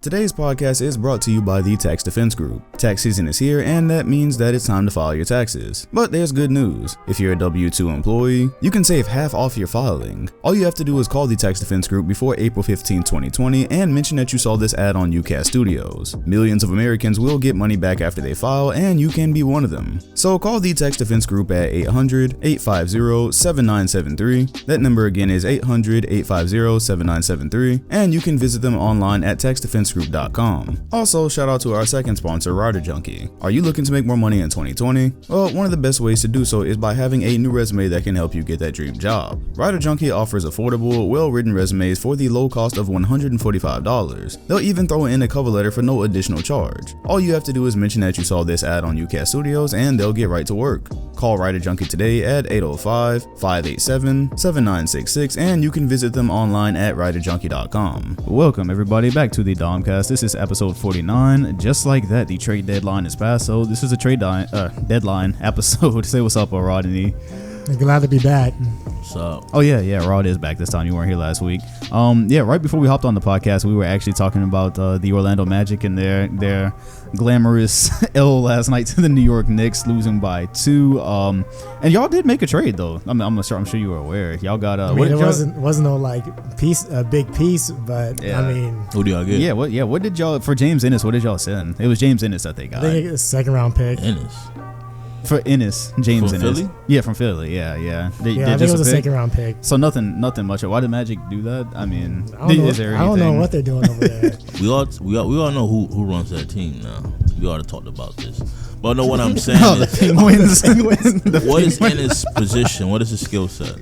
Today's podcast is brought to you by the Tax Defense Group. Tax season is here, and that means that it's time to file your taxes. But there's good news. If you're a W-2 employee, you can save half off your filing. All you have to do is call the Tax Defense Group before April 15, 2020 and mention that you saw this ad on UCast Studios. Millions of Americans will get money back after they file, and you can be one of them. So call the Tax Defense Group at 800-850-7973. That number again is 800-850-7973, and you can visit them online at taxdefensegroup.com. Also, shout out to our second sponsor, Rider Junkie. Are you looking to make more money in 2020? Well, one of the best ways to do so is by having a new resume that can help you get that dream job. Rider Junkie offers affordable, well-written resumes for the low cost of $145. They'll even throw in a cover letter for no additional charge. All you have to do is mention that you saw this ad on UCast Studios and they'll get right to work. Call Rider Junkie today at 805-587-7966 and you can visit them online at riderjunkie.com. Welcome everybody back to the DomCast. This is episode 49. Just like that, the trade deadline is passed, so this is a trade deadline episode. Say what's up, Rodney. Glad to be back. What's up? Oh yeah, Rod is back this time. You weren't here last week. Right before we hopped on the podcast, we were actually talking about the Orlando Magic and their glamorous L last night to the New York Knicks, losing by 2. And y'all did make a trade though. I'm sure you were aware. Y'all got it wasn't no like big piece, but yeah. I mean, who do y'all get? What did y'all for James Ennis? What did y'all send? It was James Ennis that they got. I think it's a second round pick. Ennis. For Ennis, James from Ennis. Philly? Yeah, from Philly. Yeah. I think it was a second round pick. So nothing much. Why did Magic do that? I mean, I don't know what they're doing over there. we all know who runs that team now. We already talked about this. But no, what I'm saying is, what is Ennis' position? What is his skill set?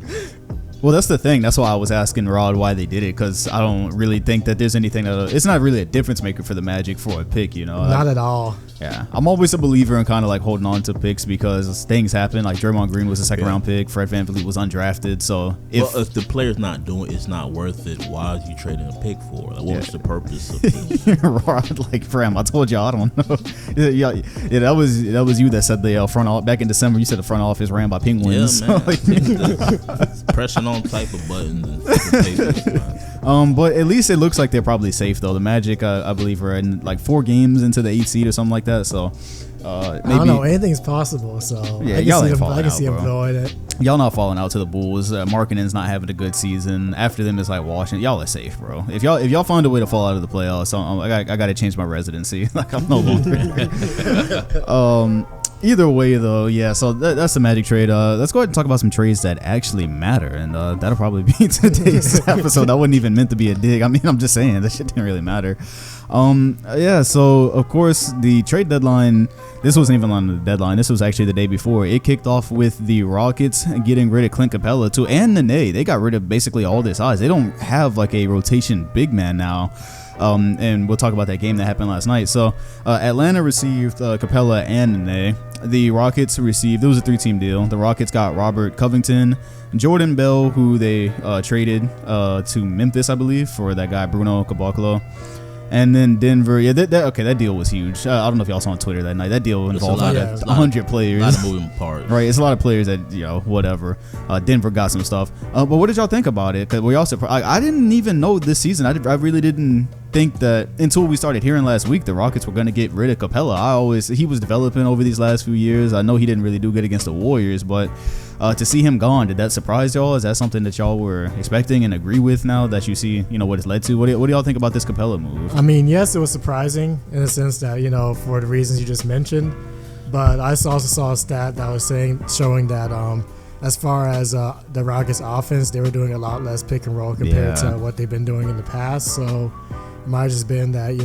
Well, that's the thing. That's why I was asking Rod why they did it, because I don't really think that there's anything it's not really a difference maker for the Magic for a pick, you know. Not at all. Yeah, I'm always a believer in kind of like holding on to picks because things happen. Like Draymond Green was a second round pick. Fred VanVleet was undrafted. So if the player's not doing it's not worth it, why is you trading a pick for? Like, what was the purpose of this? Rod, like Fram, I told y'all I don't know. yeah, that was you that said the front back in December. You said the front office ran by penguins. Yeah, man. Pressing on type of buttons and papers, man. But at least it looks like they're probably safe though. The Magic, I believe, are in like 4 games into the 8th seed or something like that. So maybe, I don't know. Anything's possible. So yeah, I can see them blowing it. Y'all not falling out to the Bulls. Markkanen's not having a good season. After them, it's like Washington. Y'all are safe, bro. If y'all find a way to fall out of the playoffs, I got to change my residency. Like I'm no longer. Either way, though, yeah, so that's the Magic trade. Let's go ahead and talk about some trades that actually matter, and that'll probably be today's episode. That wasn't even meant to be a dig. I mean, I'm just saying, that shit didn't really matter. So, of course, the trade deadline, this wasn't even on the deadline. This was actually the day before. It kicked off with the Rockets getting rid of Clint Capella, too, and Nene. They got rid of basically all their size. They don't have, like, a rotation big man now. And we'll talk about that game that happened last night. So Atlanta received Capella and Nene. The Rockets received, it was a 3-team deal. The Rockets got Robert Covington, Jordan Bell, who they traded to Memphis, I believe, for that guy Bruno Caboclo. And then Denver, that deal was huge. I don't know if y'all saw on Twitter that night. That deal involved 100 players. A lot of moving parts. Right, it's a lot of players that, whatever. Denver got some stuff. But what did y'all think about it? Because we all surprised. I didn't even know this season. I really didn't think that until we started hearing last week the Rockets were going to get rid of Capella. He was developing over these last few years. I know he didn't really do good against the Warriors, but to see him gone, did that surprise y'all? Is that something that y'all were expecting and agree with now that you see, what it's led to? What do y'all think about this Capella move? I mean, yes, it was surprising in the sense that, for the reasons you just mentioned, but I also saw a stat that was showing that as far as the Rockets offense, they were doing a lot less pick and roll compared to what they've been doing in the past. So it might have just been that,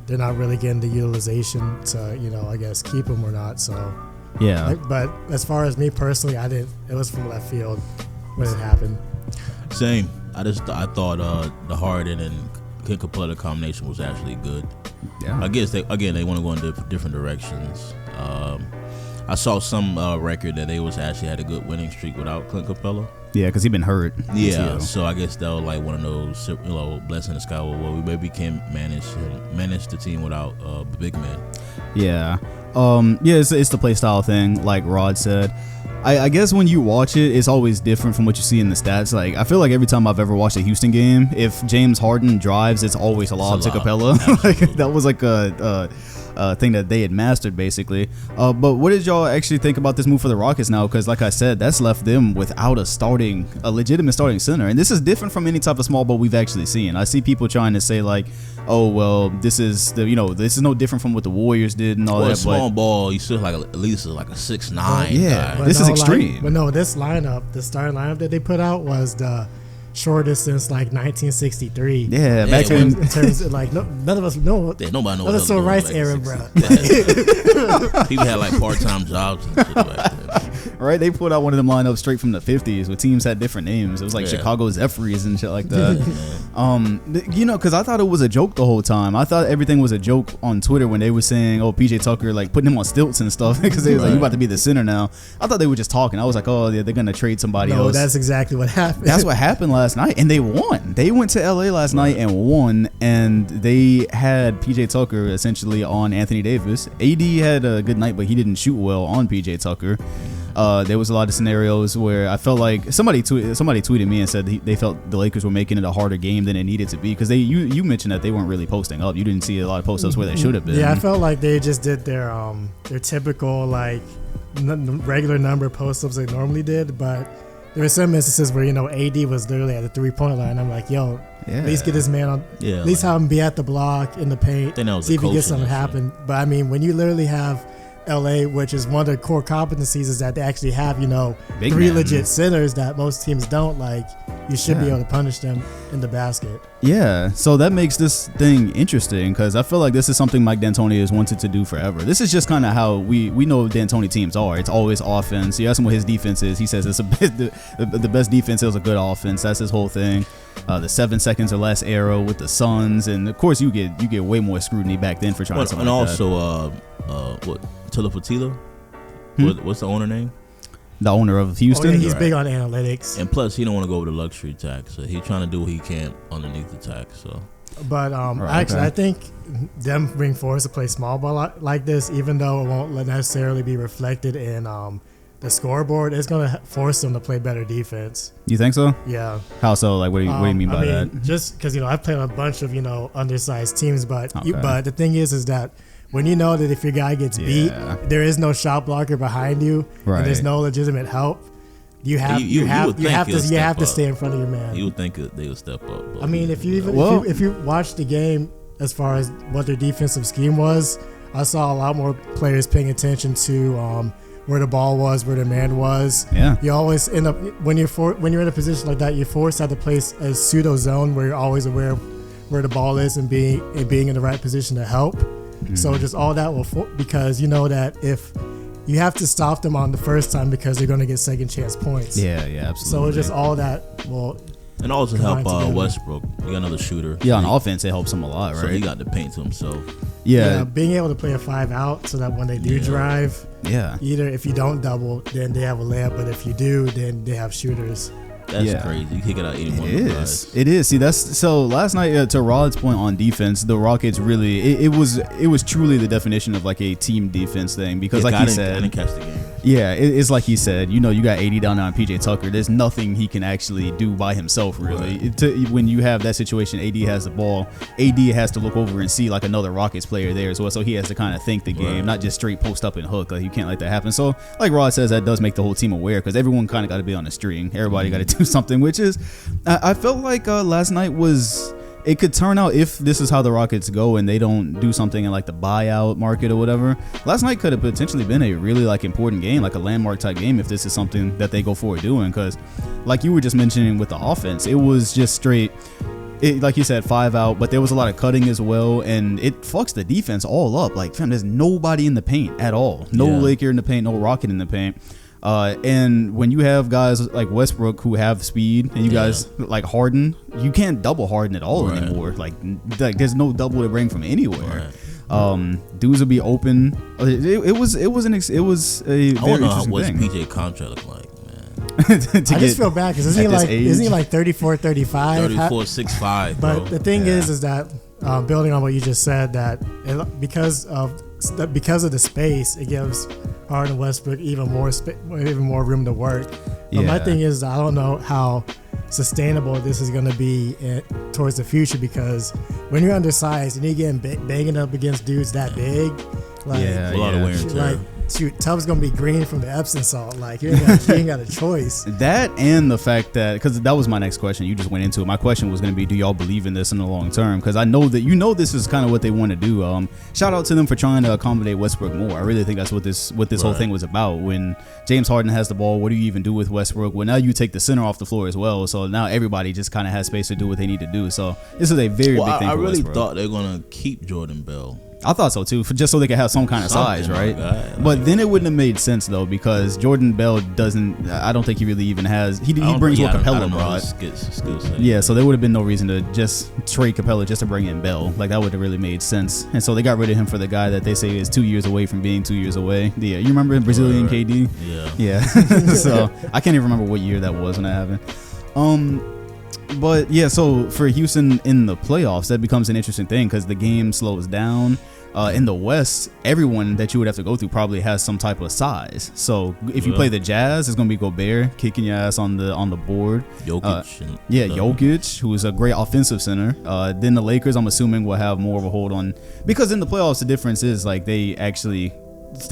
they're not really getting the utilization to, I guess, keep them or not. So, yeah. But as far as me personally, it was from left field when it happened. Same. I thought the Harden and Clint Capella combination was actually good. Yeah. I guess they want to go in different directions. I saw some record that they actually had a good winning streak without Clint Capella. Yeah, because he'd been hurt. Yeah, so I guess that was like one of those, blessing in the sky. Well, we maybe can manage the team without the big man. Yeah. Yeah, it's the play style thing, like Rod said. I guess when you watch it, it's always different from what you see in the stats. Like, I feel like every time I've ever watched a Houston game, if James Harden drives, it's always a lob to Capella. Like, that was like a thing that they had mastered, basically. But what did y'all actually think about this move for the Rockets now? Because, like I said, that's left them without a legitimate starting center. And this is different from any type of small ball we've actually seen. I see people trying to say, like, oh, well, this is no different from what the Warriors did and all that. Small ball, you still like at least like a 6'9". Yeah, this is extreme. But no, this lineup, the starting lineup that they put out was the shortest since like 1963. Yeah, back in terms of like none of us know. Yeah, nobody knows. None of us Rice era, bro. People had like part-time jobs and shit back then. Right, they put out one of them lineups straight from the 50s where teams had different names. It was like Chicago Zephyrs and shit like that. Because I thought it was a joke the whole time. I thought everything was a joke on Twitter when they were saying, oh, PJ Tucker, like putting him on stilts and stuff because they was like, you about to be the center now. I thought they were just talking. I was like, oh, yeah, they're gonna trade somebody else. No, that's exactly what happened. That's what happened last night, and they won. They went to LA last night and won, and they had PJ Tucker essentially on Anthony Davis. AD had a good night, but he didn't shoot well on PJ Tucker. There was a lot of scenarios where I felt like somebody tweeted me and said they felt the Lakers were making it a harder game than it needed to be because you mentioned that they weren't really posting up. You didn't see a lot of post-ups where they should have been. Yeah, I felt like they just did their typical like regular number of post-ups they normally did, but there were some instances where AD was literally at the 3-point line. I'm like, yo, at least get this man on. Yeah, at least have him be at the block in the paint. See if he gets something happen. But I mean, when you literally have LA, which is one of their core competencies, is that they actually have, Big three man. legit centers that most teams don't. Like, you should be able to punish them in the basket. Yeah, so that makes this thing interesting because I feel like this is something Mike D'Antoni has wanted to do forever. This is just kind of how we know D'Antoni teams are. It's always offense. You ask him what his defense is. He says it's the best defense is a good offense. That's his whole thing. The 7 seconds or less arrow with the Suns, and of course you get way more scrutiny back then for trying something like that. And also, what Tilla Fertitta? What's the owner name? The owner of Houston. Oh, yeah, he's big on analytics. And plus, he don't want to go over the luxury tax, so he's trying to do what he can underneath the tax. So, but I think them being forced to play small ball like this, even though it won't necessarily be reflected in the scoreboard, it's going to force them to play better defense. You think so? Yeah. How so? Like, what do you mean by that? Just because I've played on a bunch of undersized teams, but but the thing is that when you know that if your guy gets beat, there is no shot blocker behind you, and there's no legitimate help. You have to stay in front of your man. You would think they would step up. I mean, if you watch the game as far as what their defensive scheme was, I saw a lot more players paying attention to where the ball was, where the man was. Yeah. You always end up when you're in a position like that, you're forced to have to place a pseudo zone where you're always aware of where the ball is and being in the right position to help. So just all that because you know that if you have to stop them on the first time because they're going to get second chance points. Yeah, absolutely. So just all that will. And also help Westbrook. You got another shooter. Yeah, on offense it helps him a lot, right? So he got the paint to himself. Yeah, being able to play a 5 out so that when they do drive, either if you don't double, then they have a layup, but if you do, then they have shooters. That's crazy. You kick it out 81. It is. See, that's so. Last night, to Rod's point on defense, the Rockets really it was truly the definition of like a team defense thing because, like he said, I didn't catch the game. Yeah, it's like he said. You got 80 down there on PJ Tucker. There's nothing he can actually do by himself, really. Right. When you have that situation, AD has the ball. AD has to look over and see like another Rockets player there as well. So he has to kind of think the game, not just straight post up and hook. Like you can't let that happen. So like Rod says, that does make the whole team aware because everyone kind of got to be on the string. Everybody got to do something, which is I felt like last night was. It could turn out if this is how the Rockets go and they don't do something in like the buyout market or whatever. Last night could have potentially been a really like important game, like a landmark type game if this is something that they go forward doing. Because like you were just mentioning with the offense, it was just straight. Like you said, 5 out, but there was a lot of cutting as well, and it fucks the defense all up. Like, fam, there's nobody in the paint at all. No Laker in the paint, no Rocket in the paint. And when you have guys like Westbrook who have speed and you guys like Harden, you can't double Harden at all anymore. Like there's no double to bring from anywhere. Dudes will be open. It was a very interesting I don't know what's PJ contract look like. I just feel bad because isn't he like 34, 35? 34, 6'5", But bro. the thing is that building on what you just said, that because of because of the space, it gives Harden and Westbrook even more room to work. But my thing is, I don't know how sustainable this is going to be towards the future, because when you're undersized and you're getting banging up against dudes that big, like a lot of wear and tear. Like, shoot, Tubbs gonna be green from the Epsom salt. Like you ain't got a choice. That and the fact that, because that was my next question, you just went into it. My question was going to be, do y'all believe in this in the long term? Because I know that this is kind of what they want to do. Shout out to them for trying to accommodate Westbrook more. I really think that's what this whole thing was about. When James Harden has the ball, what do you even do with Westbrook? Well, now you take the center off the floor as well, so now everybody just kind of has space to do what they need to do. So this is a very big thing. I for really Westbrook. thought they're gonna keep Jordan Bell. I thought so too, just so they could have some kind of size, right? But then it wouldn't have made sense though, because Jordan Bell doesn't. I don't think he really even has. He brings what Capella brought. Yeah, so there would have been no reason to just trade Capella just to bring in Bell. Like that would have really made sense. And so they got rid of him for the guy that they say is 2 years away from being 2 years away. Yeah, you remember Brazilian KD? Yeah. So I can't even remember what year that was when that happened. But yeah, so for Houston in the playoffs, that becomes an interesting thing because the game slows down. In the West, everyone that you would have to go through probably has some type of size. So if you play the Jazz, it's gonna be Gobert kicking your ass on the board. Jokic. Jokic, who is a great offensive center. Then the Lakers, I'm assuming, will have more of a hold on, because in the playoffs the difference is like they actually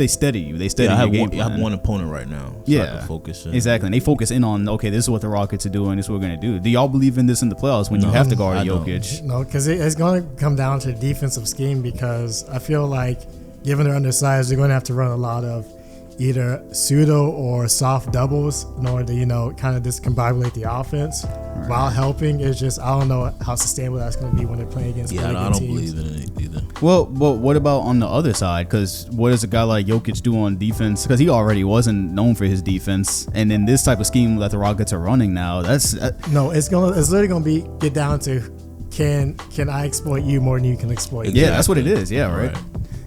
steady you. They steady your game plan. I have one opponent right now. So I can focus in. Exactly. And they focus in on, okay, this is what the Rockets are doing. This is what we're going to do. Do y'all believe in this in the playoffs when you have to guard Jokic? No, because it's going to come down to the defensive scheme, because I feel like given they're undersized, they're going to have to run a lot of either pseudo or soft doubles in order to, kind of discombobulate the offense while helping. It's just, I don't know how sustainable that's going to be when they're playing against I don't believe in it either. Well, but what about on the other side? Because what does a guy like Jokic do on defense? Because he already wasn't known for his defense, and in this type of scheme that the Rockets are running now, that's no. It's literally gonna get down to can I exploit you more than you can exploit me? Yeah, that's what it is. Yeah, right.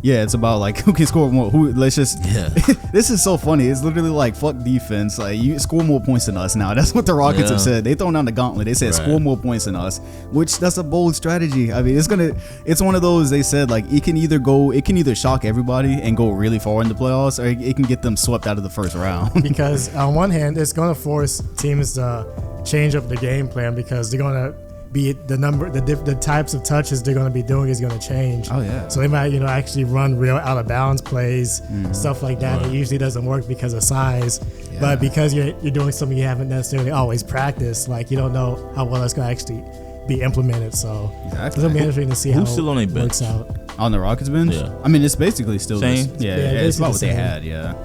Yeah, it's about like who can score more. This is so funny. It's literally like fuck defense. Like you score more points than us now. That's what the Rockets have said. They thrown down the gauntlet. They said score more points than us, which that's a bold strategy. I mean, it's one of those. They said like it can either shock everybody and go really far in the playoffs, or it can get them swept out of the first round. Because on one hand, it's going to force teams to change up the game plan, because they're going to be the types of touches they're going to be doing is going to change. Oh yeah. So they might actually run real out of bounds plays, stuff like that. It usually doesn't work because of size, but because you're doing something you haven't necessarily always practiced, like you don't know how well that's going to actually be implemented. So it's going to be interesting to see how it works out. On the Rockets bench? Yeah. I mean, it's basically still same. It's about what they had. Yeah.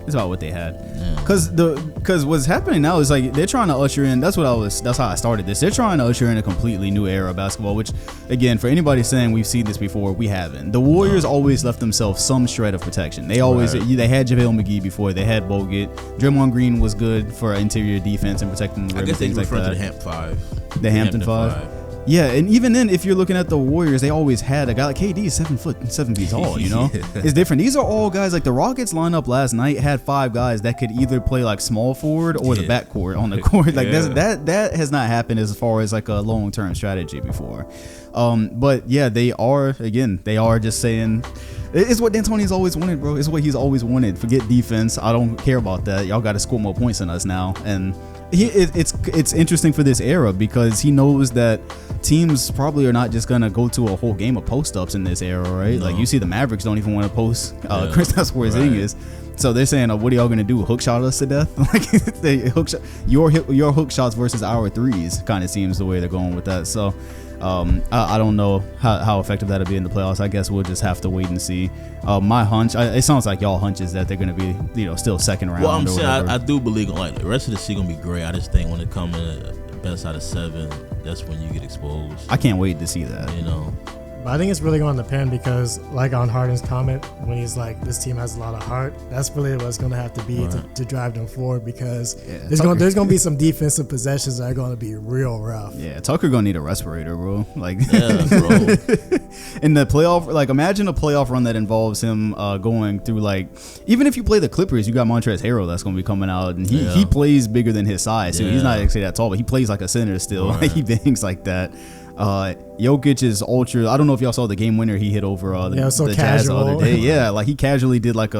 It's about what they had. Because what's happening now is like they're trying to usher in. That's how I started this. They're trying to usher in a completely new era of basketball. Which, again, for anybody saying we've seen this before, we haven't. The Warriors always left themselves some shred of protection. They always they had JaVale McGee before. They had Bogut. Draymond Green was good for interior defense and protecting the rim and things like that. To the Hamp Five. The Hampton Five. Yeah, and even then, if you're looking at the Warriors, they always had a guy like KD is 7 feet tall. It's different. These are all guys like the Rockets lineup last night had 5 guys that could either play like small forward or the backcourt on the court. Like that has not happened as far as like a long term strategy before. But yeah, they are just saying. It's what D'Antoni's always wanted, bro. It's what he's always wanted. Forget defense. I don't care about that. Y'all got to score more points than us now. And it's interesting for this era because he knows that teams probably are not just gonna go to a whole game of post ups in this era, right? No. Like you see the Mavericks don't even want to post Kristaps Porzingis. So they're saying, what are y'all gonna do? Hook shot us to death? Like they hook shot your hook shots versus our threes. Kind of seems the way they're going with that. So. I don't know how effective that'll be in the playoffs. I guess we'll just have to wait and see. My hunch, it sounds like y'all hunch is that they're going to be, still second round. Well, I'm saying I do believe like the rest of the season going to be great. I just think when it comes in best out of 7, that's when you get exposed. I can't wait to see that. But I think it's really going to depend because, like on Harden's comment, when he's like, this team has a lot of heart, that's really what's going to have to be to drive them forward because there's going to be some defensive possessions that are going to be real rough. Yeah, Tucker going to need a respirator, bro. Like, yeah, bro. In the playoff, like, imagine a playoff run that involves him going through, like, even if you play the Clippers, you got Montrezl Harrell that's going to be coming out, and he plays bigger than his size. So he's not actually that tall, but he plays like a center still. Like, he bangs like that. Jokic is ultra. I don't know if y'all saw the game winner he hit over the Jazz the other day. Yeah, like he casually did like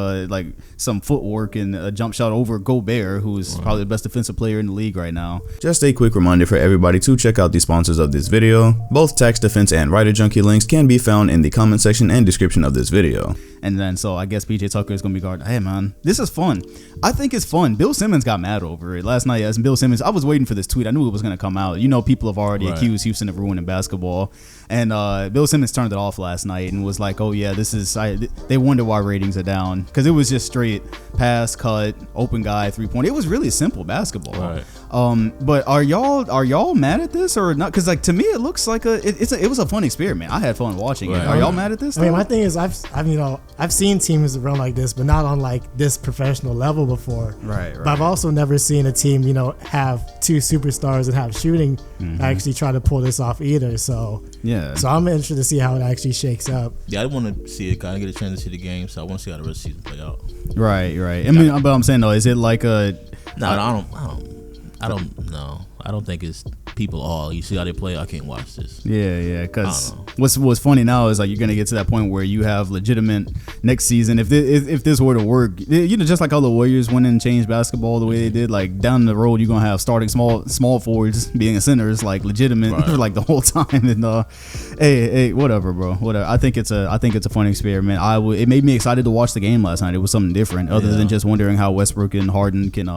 some footwork and a jump shot over Gobert, who's probably the best defensive player in the league right now. Just a quick reminder for everybody to check out the sponsors of this video. Both Tax Defense and Writer Junkie links can be found in the comment section and description of this video. And then so I guess PJ Tucker is gonna be guarding. Hey man, this is fun. I think it's fun. Bill Simmons got mad over it last night. As Bill Simmons, I was waiting for this tweet. I knew it was gonna come out. You know, people have already accused Houston of ruining basketball. And Bill Simmons turned it off last night and was like, "Oh yeah, this is." They wonder why ratings are down because it was just straight pass, cut, open guy, 3-point. It was really simple basketball. Right. But are y'all mad at this or not? Because like to me, it looks like it was a fun experiment. I had fun watching it. Are y'all mad at this? I mean, my thing is I've seen teams run like this, but not on like this professional level before. Right. But I've also never seen a team have two superstars and have shooting actually try to pull this off either. So yeah. So I'm interested to see how it actually shakes up. Yeah, I want to see it. Kind of get a chance to see the game, so I want to see how the rest of the season play out. Right. I mean, but I'm saying though, is it like a? No, I don't know. I don't think it's people all. You see how they play? I can't watch this. Yeah. Because what's funny now is like you're gonna get to that point where you have legitimate next season. If this were to work, just like how the Warriors went and changed basketball the way they did. Like down the road, you're gonna have starting small forwards being centers like legitimate for like the whole time. And hey, whatever, bro. Whatever. I think it's a fun experiment. It made me excited to watch the game last night. It was something different, other than just wondering how Westbrook and Harden can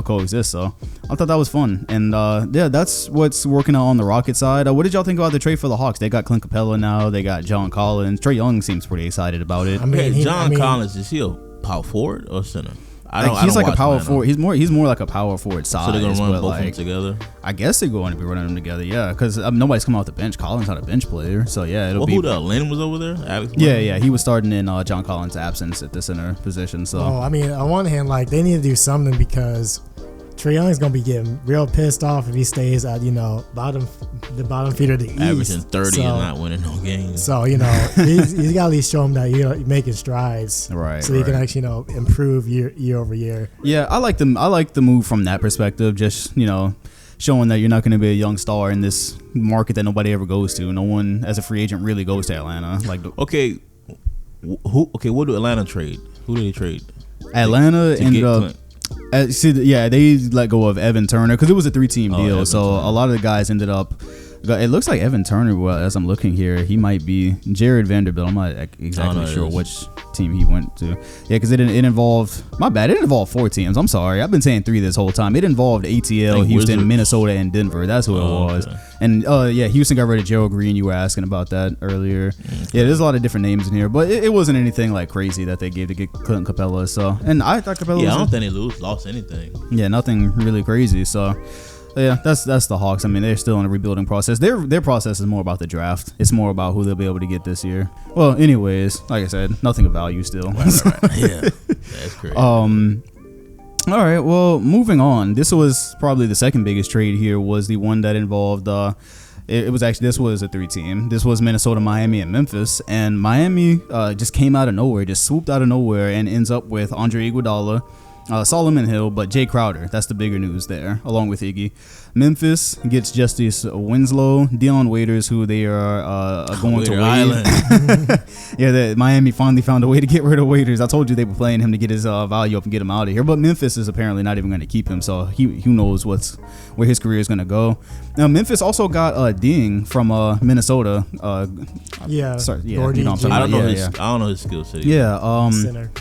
coexist. So I thought that was fun. And that's what's working out on the Rocket side. What did y'all think about the trade for the Hawks? They got Clint Capella now. They got John Collins. Trae Young seems pretty excited about it. I mean, John Collins, is he a power forward or center? He's like a power forward. He's more like a power forward size. So they're gonna run both of them together. I guess they're going to be running them together. Yeah, because nobody's coming off the bench. Collins not a bench player, so yeah, it'll be. Who the Lynn was over there? Alex yeah, he was starting in John Collins' absence at the center position. So I mean, on one hand, like they need to do something because Trae Young is gonna be getting real pissed off if he stays at the bottom feeder of the East, averaging 30 and not winning no games. So he's got to at least show him that you're making strides, right? So he can actually improve year over year. Yeah, I like the move from that perspective. Just showing that you're not going to be a young star in this market that nobody ever goes to. No one as a free agent really goes to Atlanta. What do Atlanta trade? Who do they trade? Atlanta ended up. They let go of Evan Turner because it was a 3-team deal. Evan Turner. A lot of the guys ended up. It looks like Evan Turner. Well, as I'm looking here, he might be Jared Vanderbilt. I'm not exactly sure which team he went to. Yeah, because it involved. My bad. It involved 4 teams. I'm sorry. I've been saying 3 this whole time. It involved ATL, Houston, Wizards. Minnesota, and Denver. That's who it was. Okay. And Houston got rid of Gerald Green. You were asking about that earlier. Okay. Yeah, there's a lot of different names in here, but it wasn't anything like crazy that they gave to get Clint Capella. So, and I thought Capella. Yeah, I don't think they lost anything. Yeah, nothing really crazy. So. Yeah, that's the Hawks. I mean, they're still in a rebuilding process. Their process is more about the draft. It's more about who they'll be able to get this year. Well, anyways, like I said, nothing of value still. Right. Yeah, that's crazy. All right. Well, moving on. This was probably the second biggest trade here. Was the one that involved. This was a 3-team. This was Minnesota, Miami, and Memphis. And Miami just came out of nowhere, just swooped out of nowhere, and ends up with Andre Iguodala. Solomon Hill, but Jay Crowder. That's the bigger news there, along with Iggy. Memphis gets Justice Winslow, Dion Waiters, who they are going to waive. Miami finally found a way to get rid of Waiters. I told you they were playing him to get his value up and get him out of here, but Memphis is apparently not even going to keep him, so who knows where his career is going to go. Now, Memphis also got Ding from Minnesota. I don't know his skill set. Yeah, center.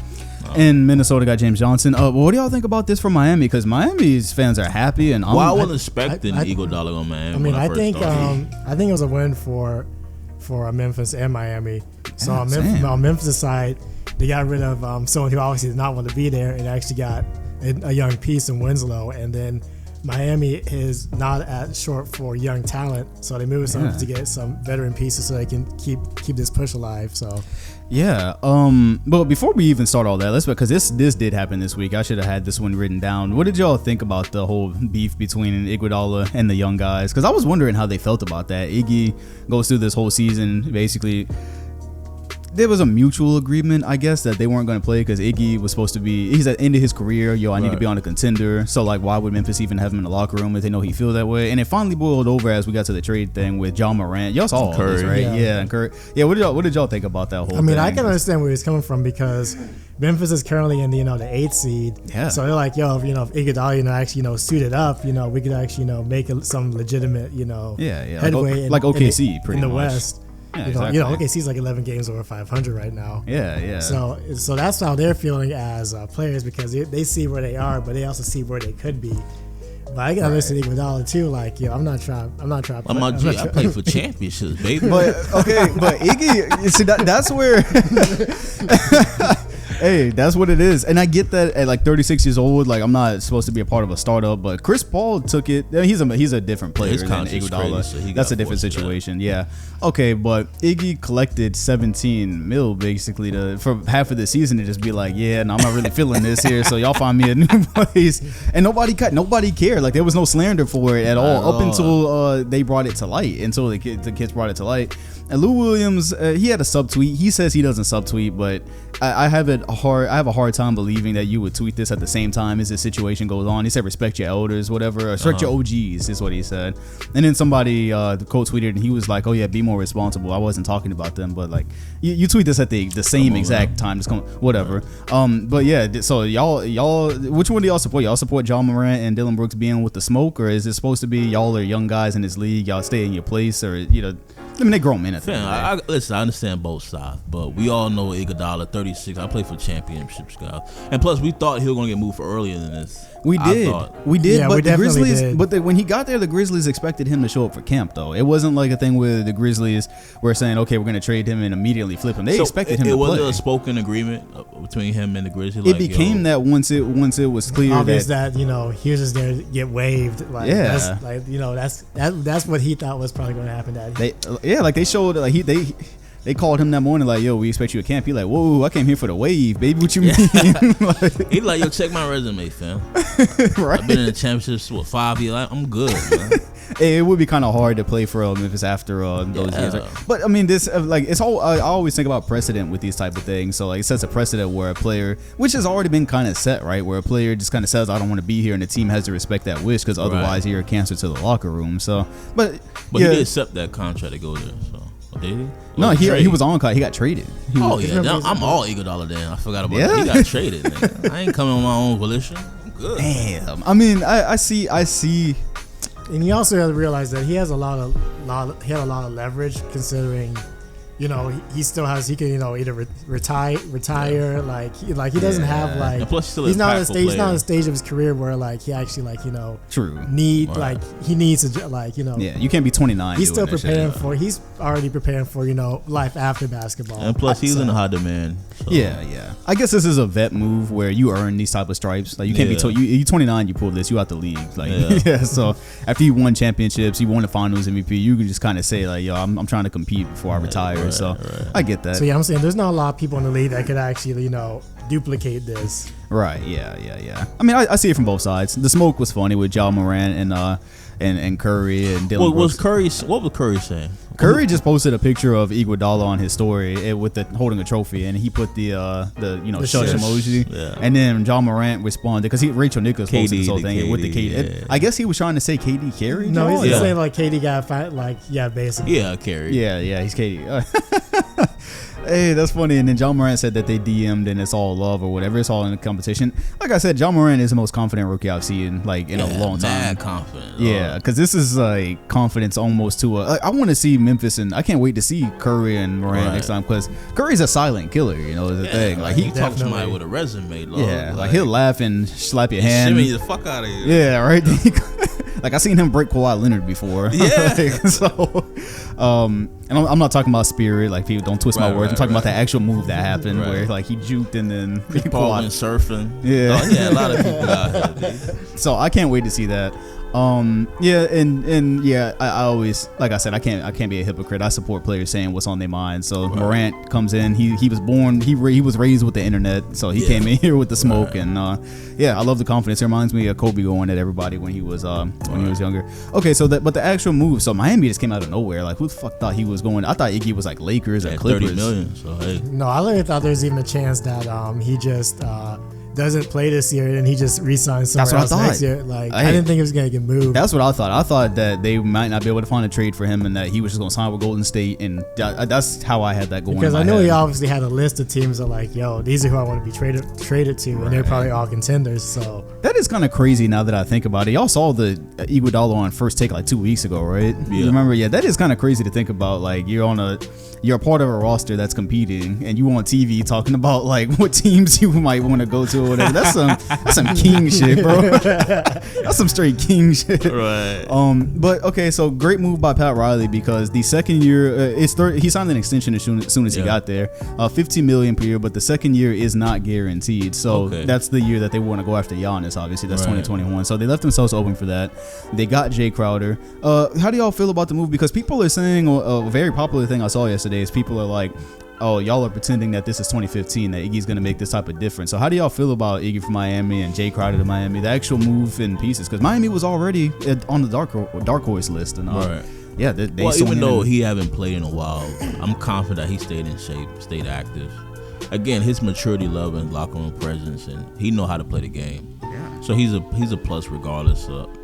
And Minnesota got James Johnson. What do y'all think about this for Miami? Because Miami's fans are happy, and I wasn't expecting Iguodala on Miami. I mean, I think it was a win for Memphis and Miami. So on Memphis' side, they got rid of someone who obviously did not want to be there, and actually got a young piece in Winslow. And then Miami is not at short for young talent, so they moved some to get some veteran pieces so they can keep this push alive. So. Yeah, but before we even start all that, because this did happen this week. I should have had this one written down. What did y'all think about the whole beef between Iguodala and the young guys? Because I was wondering how they felt about that. Iggy goes through this whole season basically there was a mutual agreement, I guess, that they weren't going to play because Iggy was supposed to be. He's at the end of his career. Yo, I need to be on a contender. So like, why would Memphis even have him in the locker room if they know he feel that way? And it finally boiled over as we got to the trade thing with Ja Morant. Y'all saw all this, right? Yeah, and Curry. Yeah, what did y'all think about that whole? I mean, thing? I can understand where he's coming from because Memphis is currently in the 8th seed. Yeah. So they're like, yo, if Iguodala, actually, suited up, we could actually, make some legitimate, headway like OKC in the much. West. Yeah, exactly. OKC's like 11 games over 500 right now. Yeah. So that's how they're feeling as players because they see where they are, but they also see where they could be. But I can understand Iguodala too. Like, I'm not trying. I play for championships, baby. But Iggy, see that's where. Hey, that's what it is, and I get that at like 36 years old, like I'm not supposed to be a part of a startup, but Chris Paul took it. He's a different player than Iguodala. So that's a different situation. Yeah, okay, but Iggy collected 17 mil basically for half of the season to just be like, yeah, no, I'm not really feeling this here, so y'all find me a new place, and nobody cared. Like there was no slander for it at all up until they brought it to light, until the kids brought it to light. And Lou Williams, he had a subtweet. He says he doesn't subtweet, but I have a hard time believing that you would tweet this at the same time as this situation goes on. He said, respect your elders, whatever. Or respect your OGs is what he said. And then somebody quote tweeted, and he was like, oh yeah, be more responsible. I wasn't talking about them, but like you tweet this at the same exact time. Just whatever. But yeah, so y'all, which one do y'all support? Y'all support Ja Morant and Dylan Brooks being with the smoke, or is it supposed to be y'all are young guys in this league? Y'all stay in your place, or I mean, they grown men. Listen, I understand both sides, but we all know Iguodala, 36. I play for championships, guys, and plus we thought he was gonna get moved for earlier than this. We did, yeah, but the Grizzlies. Did. But when he got there, the Grizzlies expected him to show up for camp, though. It wasn't like a thing where the Grizzlies were saying, "Okay, we're gonna trade him and immediately flip him." They expected him to play. It was a spoken agreement between him and the Grizzlies. It became that once it was clear obvious that he was just there to get waived. Like, yeah, that's what he thought was probably going to happen. They showed like they called him that morning like, yo, we expect you at camp. He like, whoa, I came here for the wave, baby. What you mean? He like, yo, check my resume, fam. Right. I've been in the championships for 5 years. I'm good, man. It would be kind of hard to play for Memphis after those years. Right? But I mean, this it's all. I always think about precedent with these type of things. So like, it sets a precedent where a player, which has already been kind of set, right, where a player just kind of says, I don't want to be here, and the team has to respect that wish because otherwise you're a cancer to the locker room. So, but he did accept that contract to go there. So. Did he? No, he was on call. He got traded. I'm all Iguodala then. I forgot about that. He got traded. Man. I ain't coming on my own volition. I'm good. Damn. I mean, I see. And you also have to realize that he has a lot of leverage considering, he still has. He can either retire. Like he doesn't have like. And plus he's not at a stage. He's not at a stage of his career where like he actually True. He needs to Yeah, you can't be 29. He's still preparing for. He's already preparing for life after basketball. And plus he's in high demand. So. Yeah. I guess this is a vet move where you earn these type of stripes. Like you can't be you 29. You pull this. You out the league. Like So after you won championships, you won the Finals MVP. You can just kind of say like, yo, I'm trying to compete before I retire. So I get that. So yeah, I'm saying there's not a lot of people in the league that could actually, duplicate this. Right. Yeah. I mean, I see it from both sides. The smoke was funny with Ja Morant and Curry and Dylan Brooks. What was Curry saying? Curry just posted a picture of Iguodala on his story with holding a trophy, and he put the shush emoji. Yeah. And then Ja Morant responded because Rachel Nichols posted this whole thing with the KD. Yeah. I guess he was trying to say KD carry. No, he's saying like KD got fight, basically. Yeah, carry. Yeah, he's KD. Hey, that's funny. And then Ja Morant said that they DM'd and it's all love or whatever. It's all in the competition. Like I said, Ja Morant is the most confident rookie I've seen in a long time. Mad confident. Yeah, because this is like confidence almost to I want to see Memphis, and I can't wait to see Curry and Morant next time because Curry's a silent killer. Is the thing. Like he talks to somebody with a resume. Yeah, like he'll laugh and slap your hand. Shimmy the fuck out of here. Yeah, right. Like I seen him break Kawhi Leonard before. Yeah. And I'm not talking about spirit. Like people don't twist my words. I'm talking about the actual move that happened where like he juked and then Paul went surfing. Yeah. A lot of people out here. So I can't wait to see that. Yeah, and yeah, I always, like I said, I can't be a hypocrite. I support players saying what's on their mind. So right. Morant comes in. He was born. He was raised with the internet. So he came in here with the smoke, and yeah, I love the confidence. It reminds me of Kobe going at everybody when he was younger. Okay, so but the actual move. So Miami just came out of nowhere. Like, who the fuck thought he was going? I thought Iggy was like Lakers or Clippers. 30 million. So hey. No, I literally thought there was even a chance that he just doesn't play this year and he just re-signs somewhere else next year. Like, I didn't think he was gonna get moved. That's what I thought. I thought that they might not be able to find a trade for him and that he was just gonna sign with Golden State, and that's how I had that going. Because I know he obviously had a list of teams that like, yo, these are who I want to be traded to, and they're probably all contenders. So that is kind of crazy now that I think about it. Y'all saw the Iguodala on First Take like 2 weeks ago, right? Yeah. You remember? Yeah, that is kind of crazy to think about. Like, you're a part of a roster that's competing, and you on TV talking about like what teams you might want to go to or whatever. That's some king shit, bro. That's some straight king shit. Right. But okay, so great move by Pat Riley, because the second year he signed an extension as soon as he got there, $15 million per year, but the second year is not guaranteed. So that's the year that they want to go after Giannis. Obviously, that's 2021. So they left themselves open for that. They got Jay Crowder. How do y'all feel about the move? Because people are saying a very popular thing I saw yesterday is people are like, oh, y'all are pretending that this is 2015, that Iggy's going to make this type of difference. So how do y'all feel about Iggy from Miami and Jay Crowder to Miami, the actual move in pieces? Because Miami was already on the dark horse list. And yeah, they well, even though he haven't played in a while, I'm confident that he stayed in shape, stayed active. Again, his maturity level and locker room presence, and he know how to play the game. Yeah. So he's a plus regardless of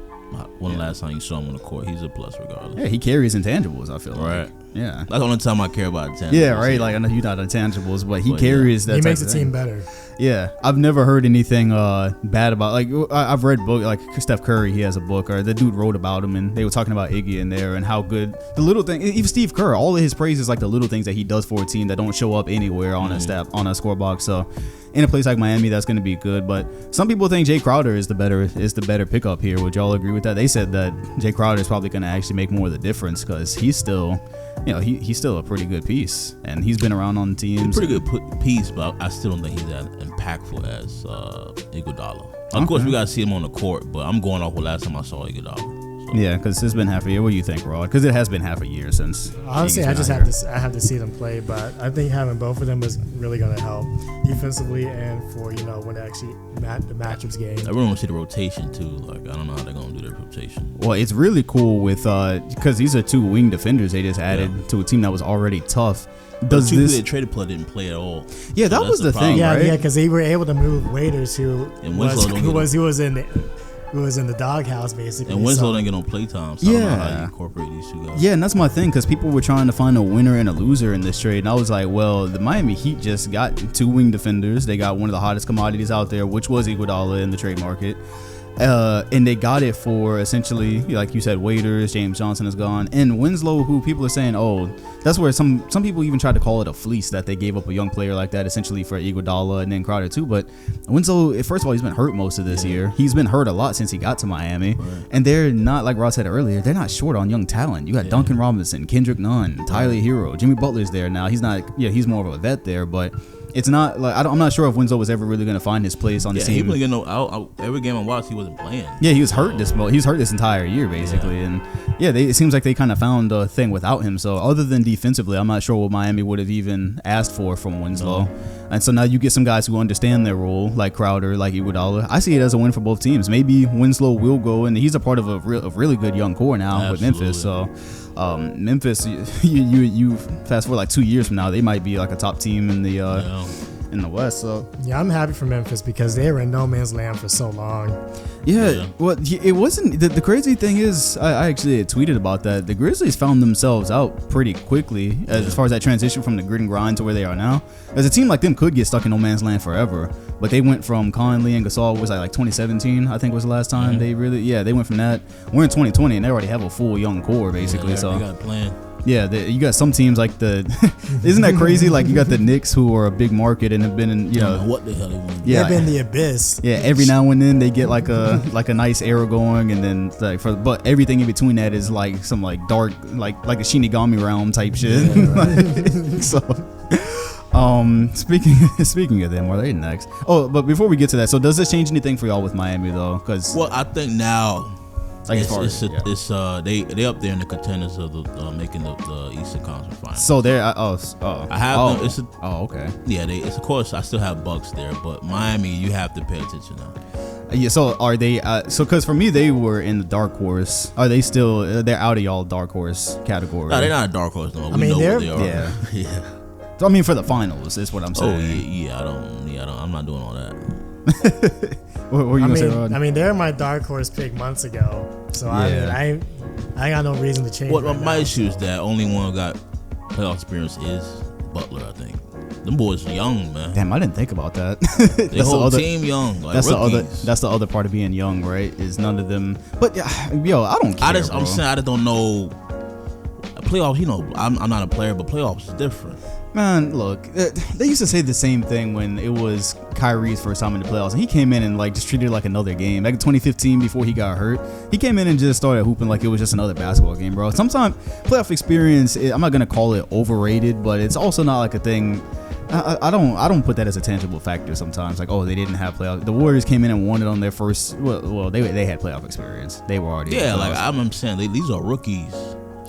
when the last time you saw him on the court. He's a plus regardless. Yeah, he carries intangibles, I feel like. Right. Yeah. That's the only time I care about intangibles. Yeah, right. Like, I know you're not intangibles, but he carries that. He makes the team better. Yeah, I've never heard anything bad about, like, I've read book like Steph Curry, he has a book, or the dude wrote about him, and they were talking about Iggy in there and how good the little thing. Even Steve Kerr, all of his praise is like the little things that he does for a team that don't show up anywhere on a score box. So in a place like Miami, that's going to be good. But some people think Jay Crowder is the better pickup here. Would y'all agree with that? They said that Jay Crowder is probably going to actually make more of the difference, because he's still, he's still a pretty good piece, and he's been around on the teams. He's a pretty good piece, but I still don't think he's as impactful as Iguodala. Of course, we got to see him on the court, but I'm going off the last time I saw Iguodala. So. Yeah, because it's been half a year. What do you think, Rod? Because it has been half a year since. Honestly, I have to see them play, but I think having both of them is really going to help defensively and for when actually the matchups game. I really want to see the rotation too. Like, I don't know how they're going to do their rotation. Well, it's really cool with because these are two wing defenders they just added to a team that was already tough. Does this traded play didn't play at all? Yeah, that was the thing. Yeah, right? Yeah, because they were able to move Waiters, who was in the doghouse basically. And Winslow didn't get no play time. So I don't know how you incorporate these two guys. Yeah, and that's my thing, because people were trying to find a winner and a loser in this trade, and I was like, well, the Miami Heat just got two wing defenders. They got one of the hottest commodities out there, which was Iguodala in the trade market. And they got it for essentially, like you said, Waiters, James Johnson is gone, and Winslow, who people are saying, oh, that's where some people even tried to call it a fleece, that they gave up a young player like that essentially for Iguodala and then Crowder too. But Winslow, first of all, he's been hurt most of this year. He's been hurt a lot since he got to Miami, and they're not, like Ross said earlier, they're not short on young talent. You got Duncan Robinson, Kendrick Nunn, Tyler Hero, Jimmy Butler's there now. He's not, he's more of a vet there, but it's not like I'm not sure if Winslow was ever really going to find his place on the team. He wasn't every game I watched, he wasn't playing. Yeah, he was hurt He's hurt this entire year basically, and it seems like they kind of found a thing without him. So other than defensively, I'm not sure what Miami would have even asked for from Winslow. No. And so now you get some guys who understand their role, like Crowder, like Iguodala. I see it as a win for both teams. Maybe Winslow will go, and he's a part of a really good young core now with Memphis. So Memphis, you fast forward like 2 years from now, they might be like a top team in the West. So yeah, I'm happy for Memphis because they were in no man's land for so long. Yeah. Well, it wasn't. The crazy thing is, I actually tweeted about that. The Grizzlies found themselves out pretty quickly as far as that transition from the grit and grind to where they are now. As a team like them could get stuck in no man's land forever, but they went from Conley and Gasol, was like 2017, I think was the last time they went from that. We're in 2020 and they already have a full young core basically. So they got a plan. Yeah, you got some teams like isn't that crazy? Like you got the Knicks, who are a big market and have been in, what the hell they want. Yeah, they've been the abyss. Yeah, every now and then they get like a nice era going, and then but everything in between that is like some like dark like a Shinigami realm type shit. Yeah. So. Speaking of them, are they next? Oh, but before we get to that, so does this change anything for y'all with Miami though? Because I think now Like as far as they up there in the contenders of the making the Eastern Conference Finals. So they're I have them. Okay. Yeah, it's of course I still have Bucks there, but Miami you have to pay attention now. Yeah, so are they? Because for me, they were in the dark horse. Are they still? They're out of y'all dark horse category. No, they're not a dark horse no more. I mean, know they're what they are. Yeah. Yeah. So, I mean, for the finals is what I'm saying. Oh yeah, I don't. I'm not doing all that. What were you gonna say, Rod? I mean, they're my dark horse pick months ago. So I ain't got no reason to change. My issue is that only one who got playoff experience is Butler. I think them boys young, man. Damn, I didn't think about that. The whole team young. Like rookies. That's the other part of being young, right? Is none of them. But yo, I don't care. I'm saying I just don't know. Playoffs, you know, I'm not a player, but playoffs is different. Man, look, they used to say the same thing when it was Kyrie's first time in the playoffs, and he came in and like just treated it like another game. Back in 2015, before he got hurt, he came in and just started hooping like it was just another basketball game, bro. Sometimes playoff experience, I'm not gonna call it overrated, but it's also not like a thing. I don't put that as a tangible factor sometimes. Like, oh, they didn't have playoff. The Warriors came in and won it on their first. Well, they had playoff experience. They were already. Yeah, like I'm saying, these are rookies.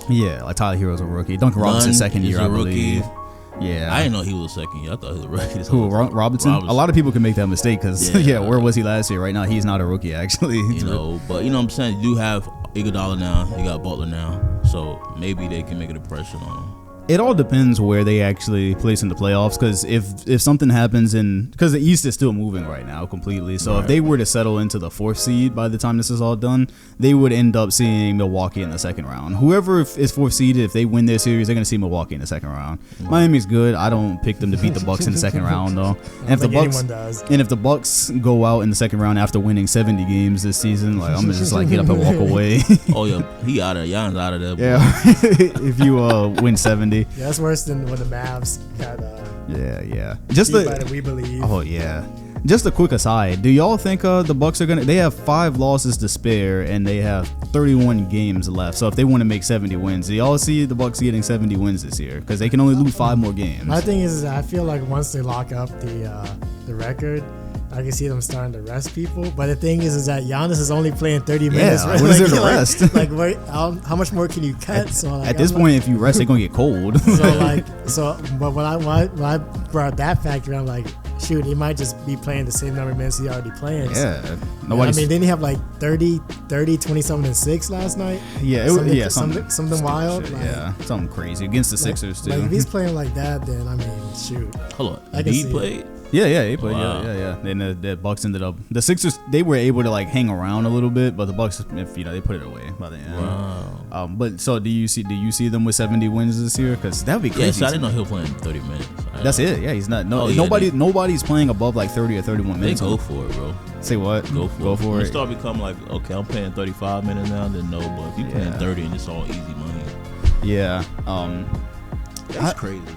Yeah, like Tyler Hero's a rookie. Duncan Robinson's second year, I believe. Rookie. Yeah, I didn't know he was second year. I thought he was a rookie. Who, Robinson? A lot of people can make that mistake because where was he last year? Right now, he's not a rookie actually. You know, but you know what I'm saying. You do have Iguodala now. You got Butler now, so maybe they can make an impression on him. It all depends where they actually place in the playoffs, because if something happens because the East is still moving right now completely, so if they were to settle into the 4th seed by the time this is all done, they would end up seeing Milwaukee in the second round. Whoever is 4th seeded, if they win their series, they're going to see Milwaukee in the second round. Miami's good. I don't pick them to beat the Bucks in the second round though. And if the Bucks go out in the second round after winning 70 games this season, like I'm gonna just like get up and walk away. Oh yeah, he out of there. Jan's out of there. Bro. Yeah, if you win 70. Yeah, that's worse than when the Mavs got Just beat by the We Believe. Oh yeah. Just a quick aside. Do y'all think the Bucks are gonna? They have 5 losses to spare and they have 31 games left. So if they want to make 70 wins, do y'all see the Bucks getting 70 wins this year? Because they can only lose 5 more games. My thing is I feel like once they lock up the record, I can see them starting to rest people. But the thing is that Giannis is only playing 30 minutes. Yeah, right? What is there to rest? How much more can you cut? At this point, if you rest, they're gonna get cold. But when I brought that factor, I'm like, shoot, he might just be playing the same number of minutes he already playing. Yeah, didn't he have like 30, 27, and 6 last night? Yeah, something wild. Something crazy against the Sixers too. Like if he's playing like that, then I mean, shoot. Hold on, he played. Yeah, he played. Wow. Yeah. Then the Bucks ended up. The Sixers, they were able to like hang around a little bit, but the Bucks, they put it away by the end. Wow. But so do you see them with 70 wins this year? Because that would be crazy. Yeah, so I didn't know he was playing 30 minutes. That's it. Yeah, he's not. Nobody's playing above like 30 or 31 minutes. They go for it, bro. Say what? Go for it. When you start becoming like, okay, I'm playing 35 minutes now. Then no, but if you playing 30 and it's all easy money. Yeah. That's crazy though.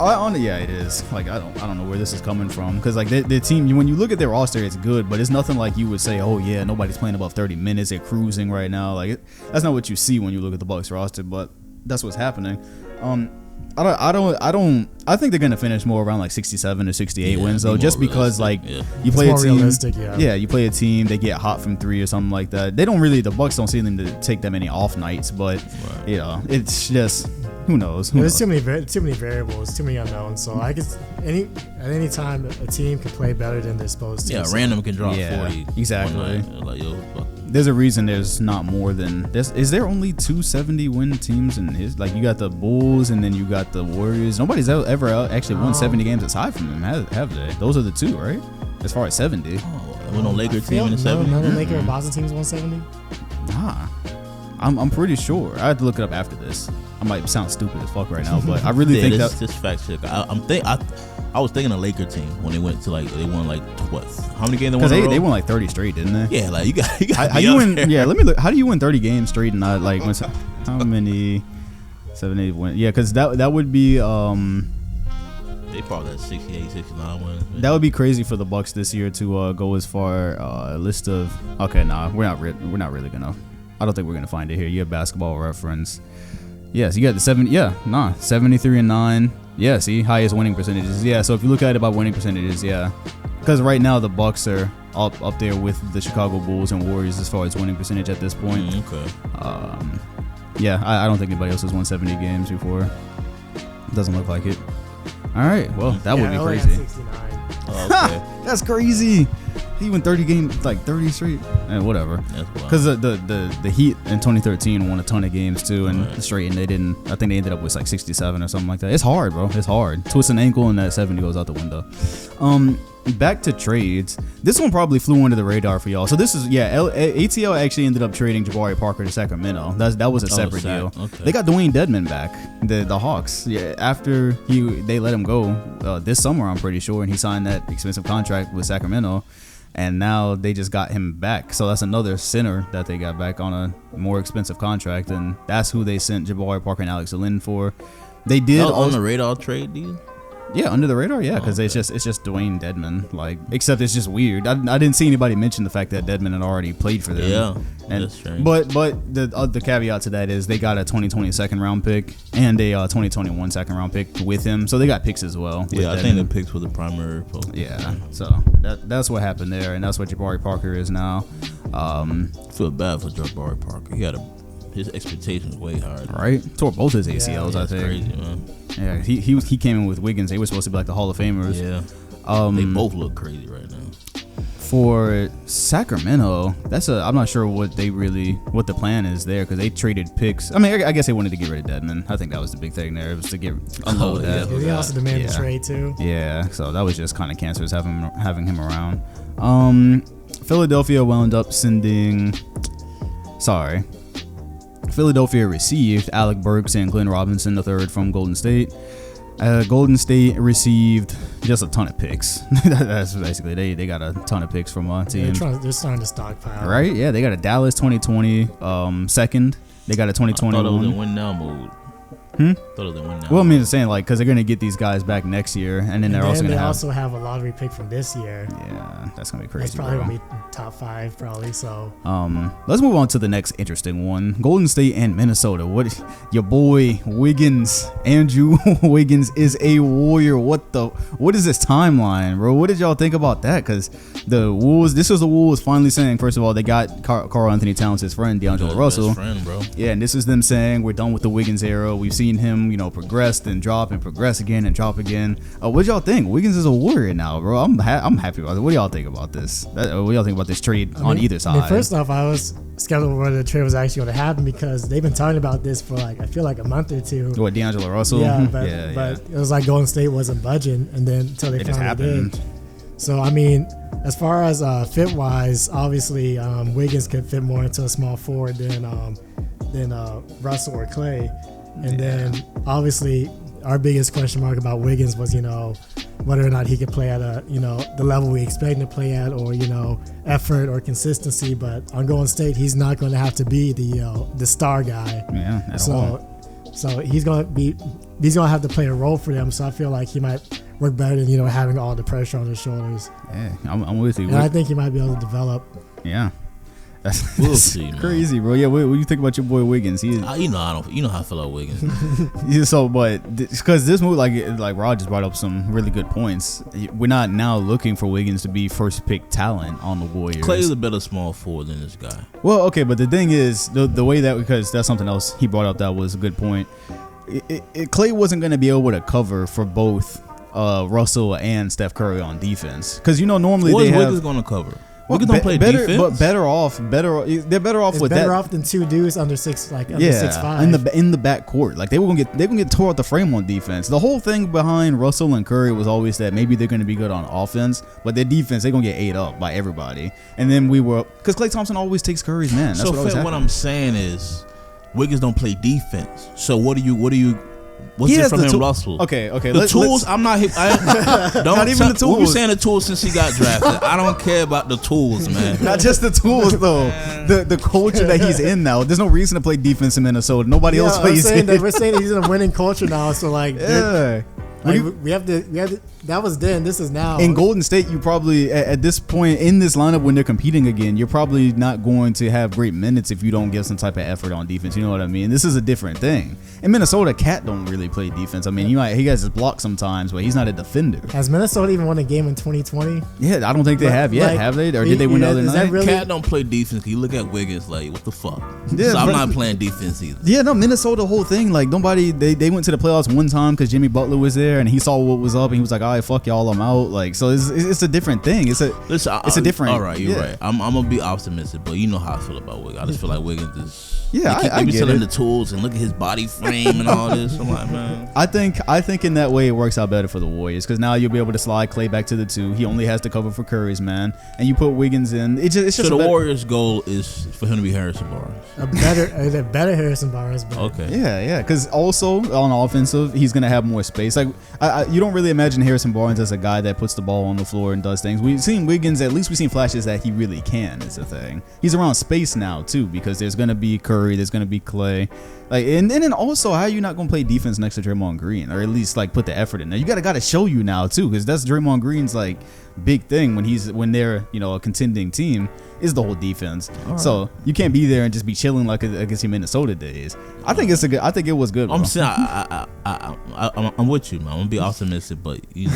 Yeah, it is. Like I don't know where this is coming from, because like the team, when you look at their roster, it's good, but it's nothing like you would say, oh yeah, nobody's playing above 30 minutes, they're cruising right now. Like that's not what you see when you look at the Bucks roster, but that's what's happening. I think they're gonna finish more around like 67 or 68 wins though, just because you play a team. You play a team, they get hot from 3 or something like that. The Bucks don't seem to take that many off nights, but it's just. Who knows? There's too many variables, too many unknowns. So I guess at any time a team can play better than they're supposed to. Yeah, random can drop 40. Exactly. Like, there's a reason there's not more than this. Is there only 2 70-win teams in his? Like you got the Bulls and then you got the Warriors. Nobody's ever actually won 70 games aside from them, have they? Those are the 2, right? As far as 70. Oh, no Laker team in the 70. No Laker and Boston teams won 70. Nah. I'm pretty sure. I have to look it up after this. I might sound stupid as fuck right now, but I really think that's just fact check. I was thinking a Laker team when they went to they won like 12th. How many games they won? Because they won like 30 straight, didn't they? Yeah, like you got. How you win? There. Yeah, let me look. How do you win 30 games straight and not like how many 70 win? Yeah, because that would be They probably had 68, 69 wins. That would be crazy for the Bucks this year to go as far a list of. Okay, nah, we're not really gonna. I don't think we're gonna find it here. You have Basketball Reference. Yes, you got the 73-9. Yeah, see, highest winning percentages. Yeah, so if you look at it by winning percentages, yeah, because right now the Bucks are up there with the Chicago Bulls and Warriors as far as winning percentage at this point. Okay. Yeah, I don't think anybody else has won 70 games before. Doesn't look like it. All right, well, that would be LA crazy. had 69. Oh, okay. That's crazy. He won 30 games, like 30 straight, and whatever. Because the Heat in 2013 won a ton of games too, and straight, and they didn't. I think they ended up with like 67 or something like that. It's hard, bro. It's hard. Twist an ankle and that 70 goes out the window. Back to trades. This one probably flew under the radar for y'all. So this is ATL actually ended up trading Jabari Parker to Sacramento. That was a separate deal. Okay. They got Dwayne Dedmon back, the Hawks. Yeah, after they let him go this summer, I'm pretty sure, and he signed that expensive contract with Sacramento. And now they just got him back. So that's another center that they got back on a more expensive contract. And that's who they sent Jabari Parker and Alex Len for. They did on the radar trade deal? Yeah, under the radar, yeah, because it's just Dwayne Dedmon, like, except it's just weird. I didn't see anybody mention the fact that Dedmon had already played for them. Yeah, and, that's strange. But the caveat to that is they got a 2020 second round pick and a 2021 second round pick with him, so they got picks as well. Yeah, I think the picks were the primary focus. Yeah, so that's what happened there, and that's what Jabari Parker is now. I feel bad for Jabari Parker. His expectations way higher. Right, tore both his ACLs. I think. Crazy, man. Yeah, he came in with Wiggins. They were supposed to be like the Hall of Famers. Yeah. They both look crazy right now. For Sacramento, I'm not sure what the plan is there, because they traded picks. I mean, I guess they wanted to get rid of Dedmon. I think that was the big thing there. It was to unload that. They also demanded a trade too. Yeah, so that was just kind of cancerous having him around. Philadelphia wound up Philadelphia received Alec Burks and Glenn Robinson III from Golden State. Golden State received just a ton of picks. That's basically they got a ton of picks from a team. They're starting to stockpile. Right? Yeah, they got a Dallas 2020 second. They got a 2021. I thought it was in win now mode. Well, I mean, it's saying like because they're gonna get these guys back next year, and then they're also have a lottery pick from this year. Yeah, that's gonna be crazy. That's probably gonna be top 5, probably. So, let's move on to the next interesting one: Golden State and Minnesota. What your boy Wiggins, Andrew Wiggins, is a warrior. What is this timeline, bro? What did y'all think about that? Because the Wolves, this was the Wolves finally saying, first of all, they got Karl Anthony Towns, his friend D'Angelo Russell. Best friend, bro. Yeah, and this is them saying we're done with the Wiggins era. We've seen him, progress and drop and progress again and drop again. What y'all think? Wiggins is a warrior now, bro. I'm happy about it. What do y'all think about this? What do y'all think about this trade on either side? First off, I was skeptical whether the trade was actually going to happen, because they've been talking about this for I feel like a month or two. What, D'Angelo Russell? Yeah, but it was like Golden State wasn't budging, and then until they finally did. So I mean, as far as fit wise, obviously Wiggins could fit more into a small forward than Russell or Clay. And then obviously our biggest question mark about Wiggins was, whether or not he could play at the level we expect him to play at, or, effort or consistency. But on Golden State, he's not going to have to be the star guy. Yeah, so he's going to have to play a role for them. So I feel like he might work better than, having all the pressure on his shoulders. Yeah, I'm with you. And I think he might be able to develop. Yeah. We'll see, crazy, bro. Yeah, what do you think about your boy Wiggins? You know how I feel about Wiggins. Yeah, so, but because this move, like Rod just brought up some really good points. We're not now looking for Wiggins to be first pick talent on the Warriors. Clay's a better small forward than this guy. Well, okay, but the thing is, the way that, because that's something else he brought up that was a good point. Clay wasn't going to be able to cover for both Russell and Steph Curry on defense, because normally what is Wiggins going to cover? Well, Wiggins don't play defense, but better off with that. Better off than two dudes under 6'5" in the back court. Like they're gonna get tore out the frame on defense. The whole thing behind Russell and Curry was always that maybe they're gonna be good on offense, but their defense they're gonna get ate up by everybody. And then because Klay Thompson always takes Curry's man. That's what I'm saying is Wiggins don't play defense. So what do you? What's it from him, Russell? Okay. The tools. I'm not. Not even the tools. We saying the tools since he got drafted. I don't care about the tools, man. Not just the tools though. The culture that he's in now. There's no reason to play defense in Minnesota. Nobody else plays. We're saying that he's in a winning culture now. So Like, we have to. That was then. This is now. In Golden State, you probably at this point in this lineup when they're competing again, you're probably not going to have great minutes if you don't give some type of effort on defense. You know what I mean? This is a different thing. In Minnesota, Cat don't really play defense. I mean, he has his block sometimes, but he's not a defender. Has Minnesota even won a game in 2020? Yeah, I don't think they have yet. Like, have they? Or did they win the other night? Really? Cat don't play defense. You look at Wiggins like, what the fuck? Yeah, so I'm not playing defense either. Yeah, no, Minnesota whole thing, like nobody. They went to the playoffs one time because Jimmy Butler was there and he saw what was up and he was like, all right, fuck y'all, I'm out. Like, so it's a different thing. It's a different. All right, you're right. I'm gonna be optimistic, but you know how I feel about Wiggins. I just feel like Wiggins is. Yeah, I be selling the tools and look at his body frame and all this. I'm like, man. I think in that way it works out better for the Warriors because now you'll be able to slide Klay back to the 2. He only has to cover for Curry's man, and you put Wiggins in. It's just so the Warriors' goal is for him to be Harrison Barnes. A better Harrison Barnes. But. Okay. Yeah. Because also on offensive, he's gonna have more space. Like you don't really imagine Harrison Barnes as a guy that puts the ball on the floor and does things. We've seen Wiggins. At least we've seen flashes that he really can. Is the thing. He's around space now too because there's gonna be Curry. There's gonna be Klay. Like and then also, how are you not gonna play defense next to Draymond Green, or at least like put the effort in there? You gotta show you now too, because that's Draymond Green's like big thing when they're a contending team is the whole defense. Right. So you can't be there and just be chilling like against your Minnesota days. I think it was good. Bro. I'm saying I'm with you, man. I'm gonna be optimistic, but yeah.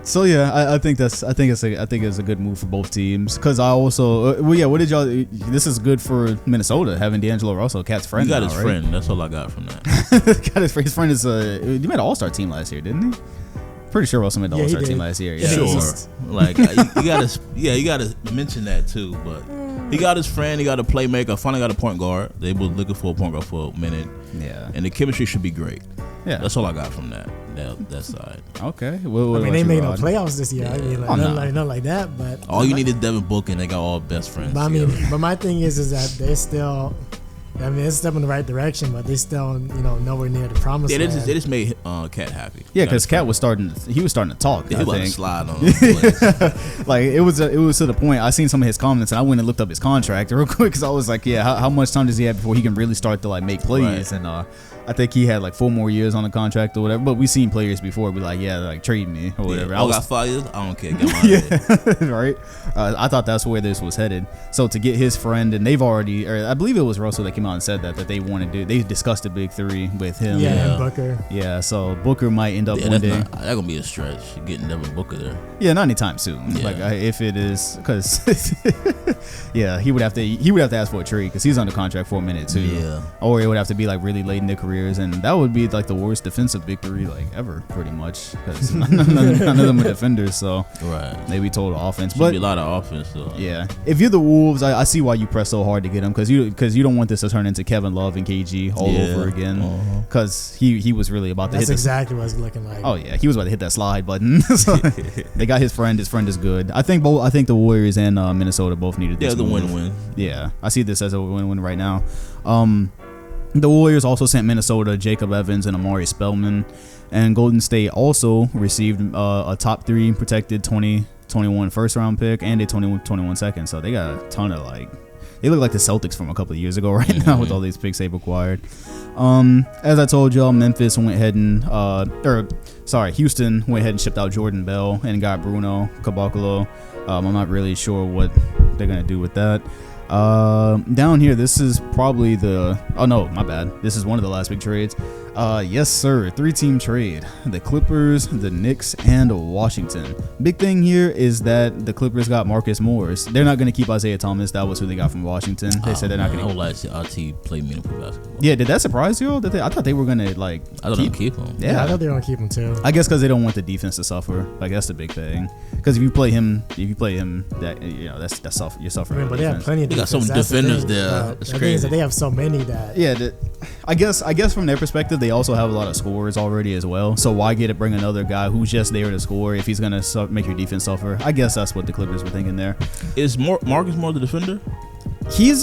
So yeah, I think it's a good move for both teams because I also what did y'all? This is good for Minnesota having D'Angelo Russell, Cat's friend. You got now, his right? friend. That's all I got from that. His friend is he made an All-Star team last year, didn't he? Pretty sure Russell made the All-Star team last year. Yeah, sure. Like you gotta mention that too. But he got his friend. He got a playmaker. Finally got a point guard. They were looking for a point guard for a minute. Yeah, and the chemistry should be great. Yeah, that's all I got from that side. Okay. They made no playoffs this year. Yeah. I mean, nothing like that. But all you need is Devin Booker, and they got all best friends. But but my thing is that they're still. I mean, it's a step in the right direction, but they still, nowhere near the promised land. They just made Cat happy. Yeah, because Cat was starting to talk. He was about to slide on him. Like it was to the point. I seen some of his comments, and I went and looked up his contract real quick because I was like, yeah, how much time does he have before he can really start to like make plays? Right. And I think he had like 4 more years on the contract or whatever. But we've seen players before be like, yeah, like trade me or whatever. I got 5 years. I don't care. Get my yeah, right. I thought that's where this was headed. So to get his friend, and they've already, or I believe it was Russell that came out and said that they wanted to. They discussed the big 3 with him. Yeah, and Booker. Yeah, so Booker might end up one day. That's gonna be a stretch getting Devin Booker there. Yeah, not anytime soon. Yeah. Like if it is, because yeah, he would have to ask for a trade because he's under contract for a minute too. Yeah, or it would have to be like really late in their careers, and that would be like the worst defensive big 3 like ever, pretty much, because none of them are defenders. So maybe total offense, but be a lot of offense though. Yeah, if you're the Wolves, I see why you press so hard to get him because you don't want this to turn into Kevin Love and KG all over again because he was really about to hit. That's exactly what it's looking like. Oh yeah, he was about to hit that slide button. So they got his friend. His friend is good. I think the Warriors and Minnesota both needed this. Yeah, the win-win. Yeah, I see this as a win-win right now. The Warriors also sent Minnesota Jacob Evans and Amari Spellman, and Golden State also received a top 3 protected 2021 first round pick and a 2021 second. So they got a ton of they look like the Celtics from a couple of years ago right now with all these picks they've acquired. As I told y'all, Memphis went ahead and Houston went ahead and shipped out Jordan Bell and got Bruno Caboclo. I'm not really sure what they're gonna do with that. Down here, this is probably this is one of the last big trades. Yes sir, 3-team trade. The Clippers, the Knicks, and Washington. Big thing here is that the Clippers got Marcus Morris. They're not going to keep Isaiah Thomas. That was who they got from Washington. They said they're not going to. RT play meaningful basketball. Yeah, did that surprise you? I thought they were going to I thought they keep him. Yeah, I thought they were going to keep him too. I guess because they don't want the defense to suffer. Like that's the big thing. Because if you play him, that you're suffering. But they have plenty of. They got some defenders there. It's crazy. They have so many that. Yeah, I guess from their perspective, they also have a lot of scorers already as well. So why bring another guy who's just there to score if he's gonna make your defense suffer? I guess that's what the Clippers were thinking there. Is Marcus more the defender? He's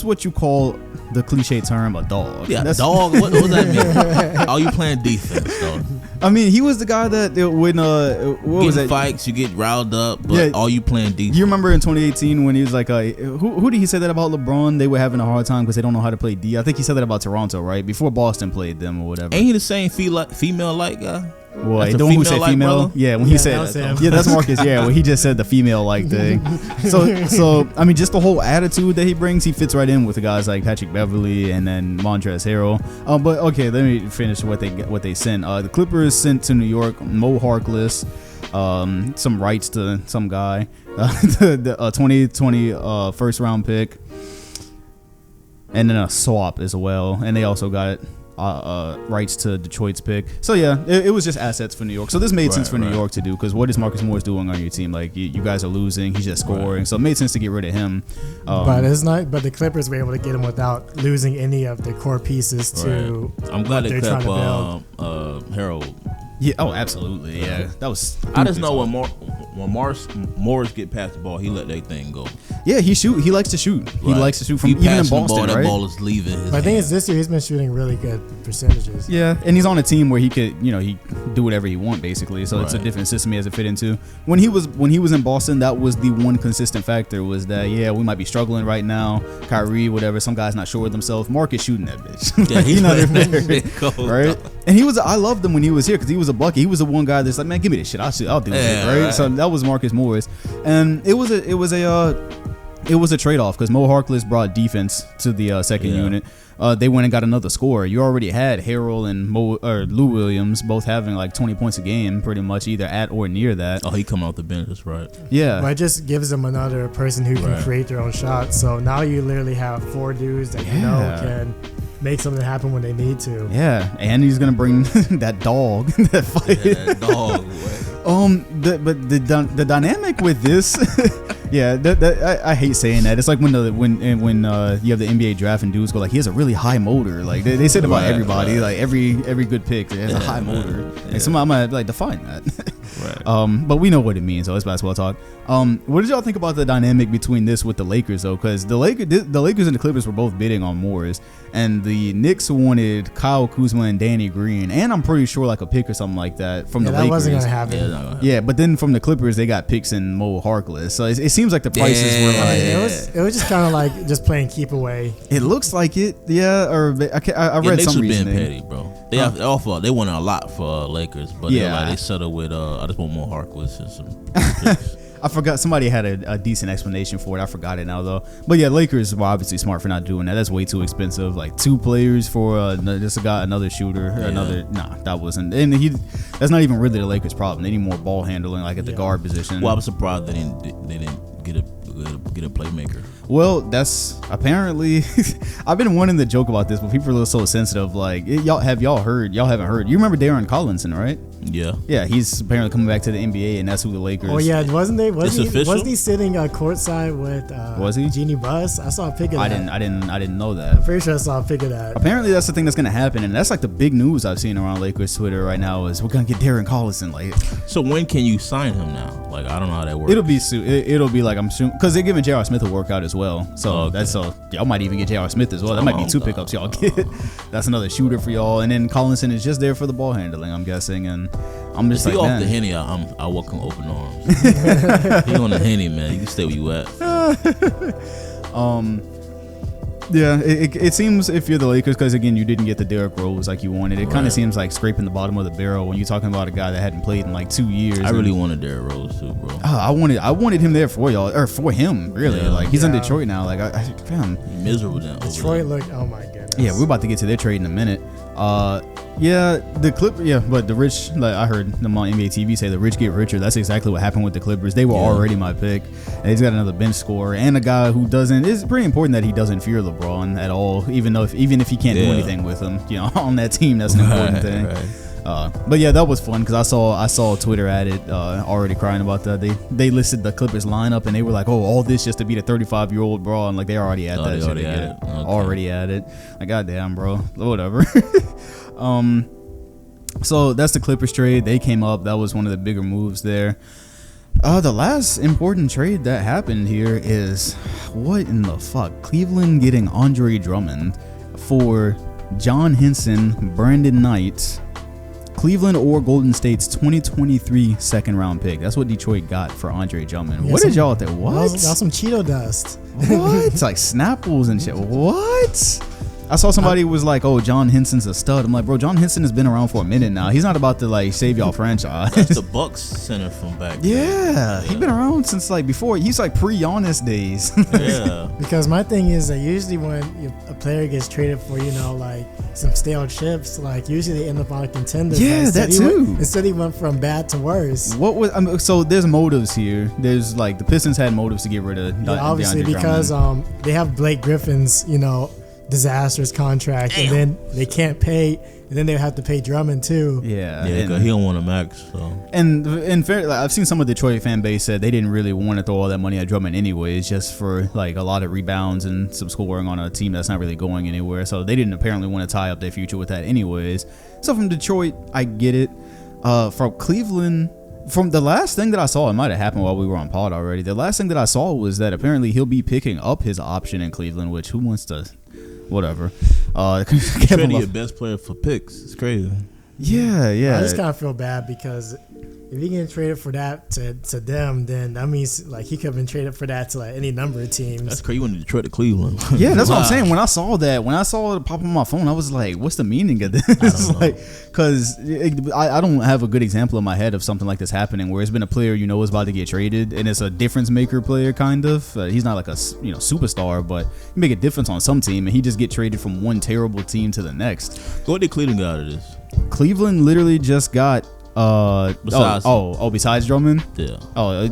what you call the cliche term, a dog. Yeah, dog. What does that mean? Oh, you playing defense, though. I mean, he was the guy that when what was that? Fights, you get riled up, but all you playing defense. You remember in 2018 when he was like, who did he say that about LeBron? They were having a hard time because they don't know how to play D. I think he said that about Toronto, right? Before Boston played them or whatever. Ain't he the same female-like guy? Well, the one who said female, brother? yeah. When he said, that's Marcus. Yeah, well, he just said the female-like thing. So I mean, just the whole attitude that he brings, he fits right in with the guys like Patrick Beverley and then Montrezl Harrell. But okay, let me finish what they sent. The Clippers sent to New York Mo Harkless, some rights to some guy, the 2020 first round pick, and then a swap as well. And they also got rights to Detroit's pick. So yeah, it was just assets for New York. So this made sense for New York to do, because what is Marcus Morris doing on your team? Like you guys are losing, he's just scoring. So it made sense to get rid of him. But it's not. But the Clippers were able to get him without losing any of the core pieces to. I'm glad they kept Harold. Yeah. Oh, absolutely. Yeah. That was. I just know when Morris get past the ball, he let that thing go. Yeah, he likes to shoot. He likes to shoot from even in Boston, right? That ball is leaving his But I think it's this year he's been shooting really good percentages. Yeah, and he's on a team where he could, he do whatever he want basically. So it's a different system he has to fit into. When he was in Boston, that was the one consistent factor, was that we might be struggling right now. Kyrie, whatever, some guys not sure of themselves. Marcus shooting that bitch. Yeah, he's not there, right? And I loved him when he was here because he was a bucket. He was the one guy that's like, man, give me this shit. I'll do it, right? So that was Marcus Morris, and it was a trade-off because Mo Harkless brought defense to the second unit. They went and got another scorer. You already had Harrell and Lou Williams both having like 20 points a game, pretty much either at or near that. Oh, he come off the bench, that's right. Yeah. But it just gives them another person who can create their own shots. So now you literally have 4 dudes that can make something happen when they need to. Yeah, and he's gonna bring that dog, that fight. Yeah, that dog. But the dynamic with this, I hate saying that. It's like when you have the NBA draft and dudes go like, he has a really high motor. Like they said about everybody, like every good pick has a high motor. And somebody might like define that. But we know what it means, so it's basketball talk. What did y'all think about the dynamic between this with the Lakers though? Because the Lakers and the Clippers were both bidding on Morris, and the Knicks wanted Kyle Kuzma and Danny Green, and I'm pretty sure like a pick or something like that from the Lakers. That wasn't gonna happen. Yeah, but then from the Clippers they got picks and Mo Harkless, so it seems like the prices were like it was just kind of like just playing keep away. It looks like it, or I read some reasoning. Being petty, bro. They wanted a lot for Lakers, but they settled with I just want more Harkless and some picks. I forgot, somebody had a decent explanation for it. I forgot it now though. But yeah, Lakers were obviously smart for not doing that. That's way too expensive. Like 2 players for just a guy, another shooter, that wasn't. And that's not even really the Lakers' problem. They need more ball handling, like at the guard position. Well, I was surprised they didn't get a playmaker. Well, that's apparently I've been wanting to joke about this, but people are so sensitive. Like, y'all haven't heard. You remember Darren Collinson, right? Yeah, he's apparently coming back to the NBA, and that's who the Lakers. Oh yeah, wasn't he sitting courtside with was he? Jeannie Buss? I saw a pic of that. I didn't know that. I'm pretty sure I saw a pic of that. Apparently that's the thing that's gonna happen, and that's like the big news I've seen around Lakers Twitter right now is we're gonna get Darren Collison. Like, so when can you sign him now? Like, I don't know how that works. It'll be soon. It'll be like, I'm soon, because they're giving J.R. Smith a workout as well. So y'all might even get J.R. Smith as well. That might be 2 pickups y'all get. That's another shooter for y'all, and then Collinson is just there for the ball handling, I'm guessing, and I'm just like, off the Henny, I welcome open arms. He on the Henny, man. You can stay where you at. Yeah, it seems if you're the Lakers, because again, you didn't get the Derrick Rose like you wanted. It kind of seems like scraping the bottom of the barrel when you're talking about a guy that hadn't played in like 2 years. I really wanted Derrick Rose too, bro. I wanted him there for y'all, or for him, really. Yeah. Like, he's in Detroit now. Like, fam, miserable now. Detroit looked, oh my goodness. Yeah, we're about to get to their trade in a minute. But the rich, like I heard them on NBA TV say, the rich get richer. That's exactly what happened with the Clippers. They were already my pick. And he's got another bench scorer and a guy who doesn't. It's pretty important that he doesn't fear LeBron at all, even if he can't do anything with him. On that team, that's an important thing. Right. But yeah, that was fun because I saw Twitter at it already crying about that. They listed the Clippers lineup and they were like, oh, all this just to beat a 35-year-old bro, and like they already had that shit. Already had it. Like, goddamn, bro, whatever. So that's the Clippers trade. They came up. That was one of the bigger moves there. The last important trade that happened here is, what in the fuck? Cleveland getting Andre Drummond for John Henson, Brandon Knight, Cleveland or Golden State's 2023 second round pick. That's what Detroit got for Andre Drummond. What did y'all think? What? That's some Cheeto dust. What? It's like Snapples and shit. What? I saw somebody was like, "Oh, John Henson's a stud." I'm like, bro, John Henson has been around for a minute now. He's not about to like save y'all franchise. That's the Bucks center from back then. Yeah, he's been around since like before. He's like pre-Giannis days. Yeah. Because my thing is that usually when a player gets traded for, like some stale chips, like usually they end up on a contender. Yeah, that too. Instead he went from bad to worse. What was so? There's motives here. There's like the Pistons had motives to get rid of. Obviously DeAndre because Drummond. they have Blake Griffin's disastrous contract. Damn. And then they can't pay, and then they have to pay Drummond too. Yeah, because he don't want a max. So and in fair, like, I've seen some of the Detroit fan base said they didn't really want to throw all that money at Drummond anyways, just for like a lot of rebounds and some scoring on a team that's not really going anywhere. So they didn't apparently want to tie up their future with that anyways. So from Detroit, I get it. From Cleveland. From the last thing that I saw, it might have happened while we were on pod already. The last thing that I saw was that apparently he'll be picking up his option in Cleveland, which who wants to, whatever. Trading your best player for picks. It's crazy. Yeah. I just kind of feel bad because if he get traded for that to them, then that means like he could have been traded for that to like any number of teams. That's crazy. You went to Detroit to Cleveland. Yeah, that's what I'm saying. When I saw it pop on my phone, I was like, "What's the meaning of this?" Like, because I don't have a good example in my head of something like this happening where it's been a player is about to get traded and it's a difference maker player kind of. He's not like a superstar, but he make a difference on some team, and he just get traded from one terrible team to the next. What did Cleveland get out of this? Cleveland literally just got besides Drummond. Yeah.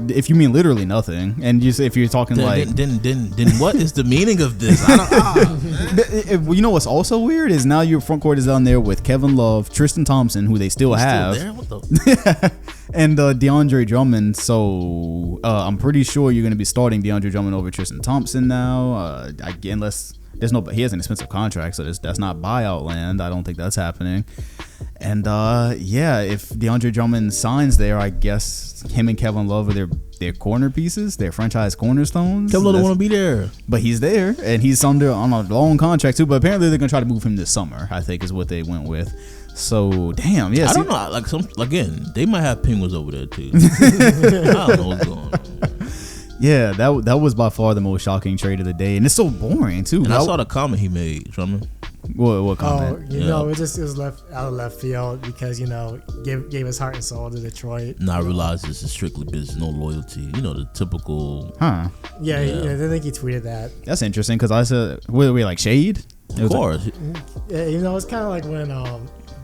If you mean literally nothing, and if you're talking then what is the meaning of this? I don't. You know what's also weird is now your front court is down there with Kevin Love, Tristan Thompson, who they still have, still there? What the? and DeAndre Drummond. So I'm pretty sure you're going to be starting DeAndre Drummond over Tristan Thompson now. Unless he has an expensive contract, so that's not buyout land. I don't think that's happening. And if DeAndre Drummond signs there, I guess him and Kevin Love are their corner pieces, their franchise cornerstones. Kevin Love don't want to be there, but he's there, and he's on a long contract too. But apparently they're gonna try to move him this summer, I think is what they went with. So damn, yeah. I don't know. Like they might have penguins over there too. I don't know what's going on. Yeah, that was by far the most shocking trade of the day, and it's so boring too. And I saw the comment he made, Drummond. What comment? It was left out of left field because gave his heart and soul to Detroit. Now I realize this is strictly business, no loyalty. The typical. Huh? Yeah. I think he tweeted that. That's interesting because I said, we like shade? Of course. It's kind of like when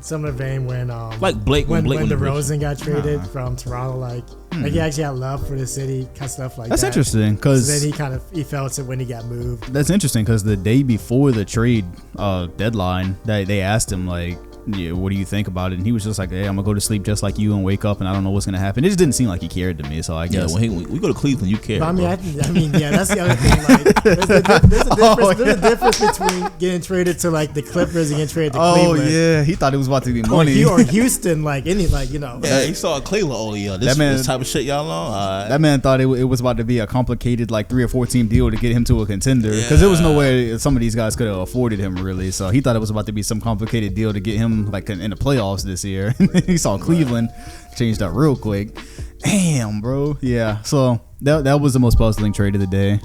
similar vein when like Blake when DeRozan got traded from Toronto, like he actually had love for the city, kind of stuff like that's that. That's interesting because then he felt it when he got moved. That's interesting because the day before the trade deadline, they asked him like, yeah, what do you think about it? And he was just like, hey, I'm gonna go to sleep just like you and wake up and I don't know what's gonna happen. It just didn't seem like he cared to me, so I guess. Yeah, when we go to Cleveland, you care. But I mean, that's the other thing. Like, there's a difference between getting traded to like the Clippers and getting traded to Cleveland. Oh yeah, he thought it was about to be money. Or Houston, Yeah, he saw Cleveland. This type of shit y'all on. That man thought it was about to be a complicated like 3 or 4 team deal to get him to a contender because there was no way some of these guys could have afforded him really. So he thought it was about to be some complicated deal to get him like in the playoffs this year. He saw Cleveland changed up real quick. Damn, bro. Yeah. So that was the most puzzling trade of the day.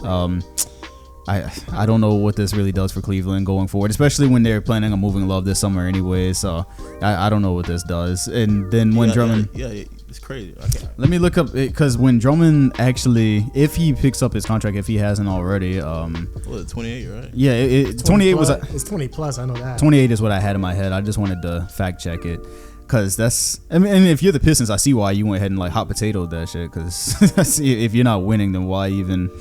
I don't know what this really does for Cleveland going forward, especially when they're planning on moving Love this summer anyway. So I don't know what this does. And then when Drummond, it's crazy. Let me look up because when Drummond actually, if he picks up his contract, if he hasn't already, 28, right? Yeah, it's 28 plus, was it's 20 plus. I know that 28 is what I had in my head. I just wanted to fact check it. Cause and if you're the Pistons, I see why you went ahead and like hot potatoed that shit. Cause if you're not winning, then why even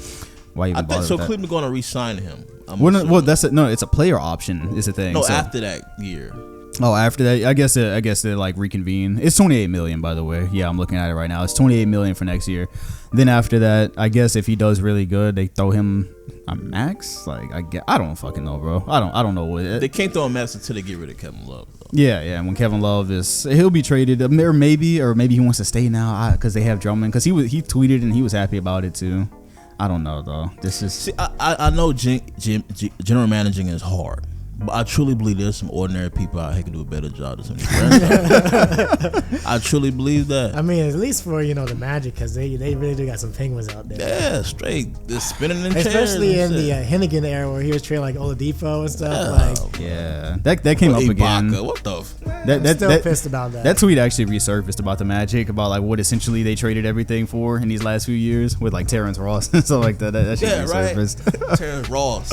I think so. Cleveland going to re-sign him. It's a player option. Is the thing. No, after that year. Oh, after that, I guess they like reconvene. It's 28 million, by the way. Yeah, I'm looking at it right now. It's 28 million for next year. Then after that, I guess if he does really good, they throw him a max. Like I don't fucking know, bro. I don't know what they can't throw a max until they get rid of Kevin Love. Though. Yeah. When Kevin Love he'll be traded, or maybe he wants to stay now because they have Drummond. Because he tweeted and he was happy about it too. I don't know though. This is see, I know general managing is hard. But I truly believe there's some ordinary people out here who can do a better job than some of these I truly believe that. I mean, at least for the Magic, because they really do got some penguins out there. Yeah, straight. They're spinning in chairs. Especially in the Hennigan era where he was trading like Oladipo and stuff. That came up again. What the? I'm still pissed about that. That tweet actually resurfaced about the Magic, about like what essentially they traded everything for in these last few years with like Terrence Ross and stuff like that. That shit resurfaced. Right. Terrence Ross.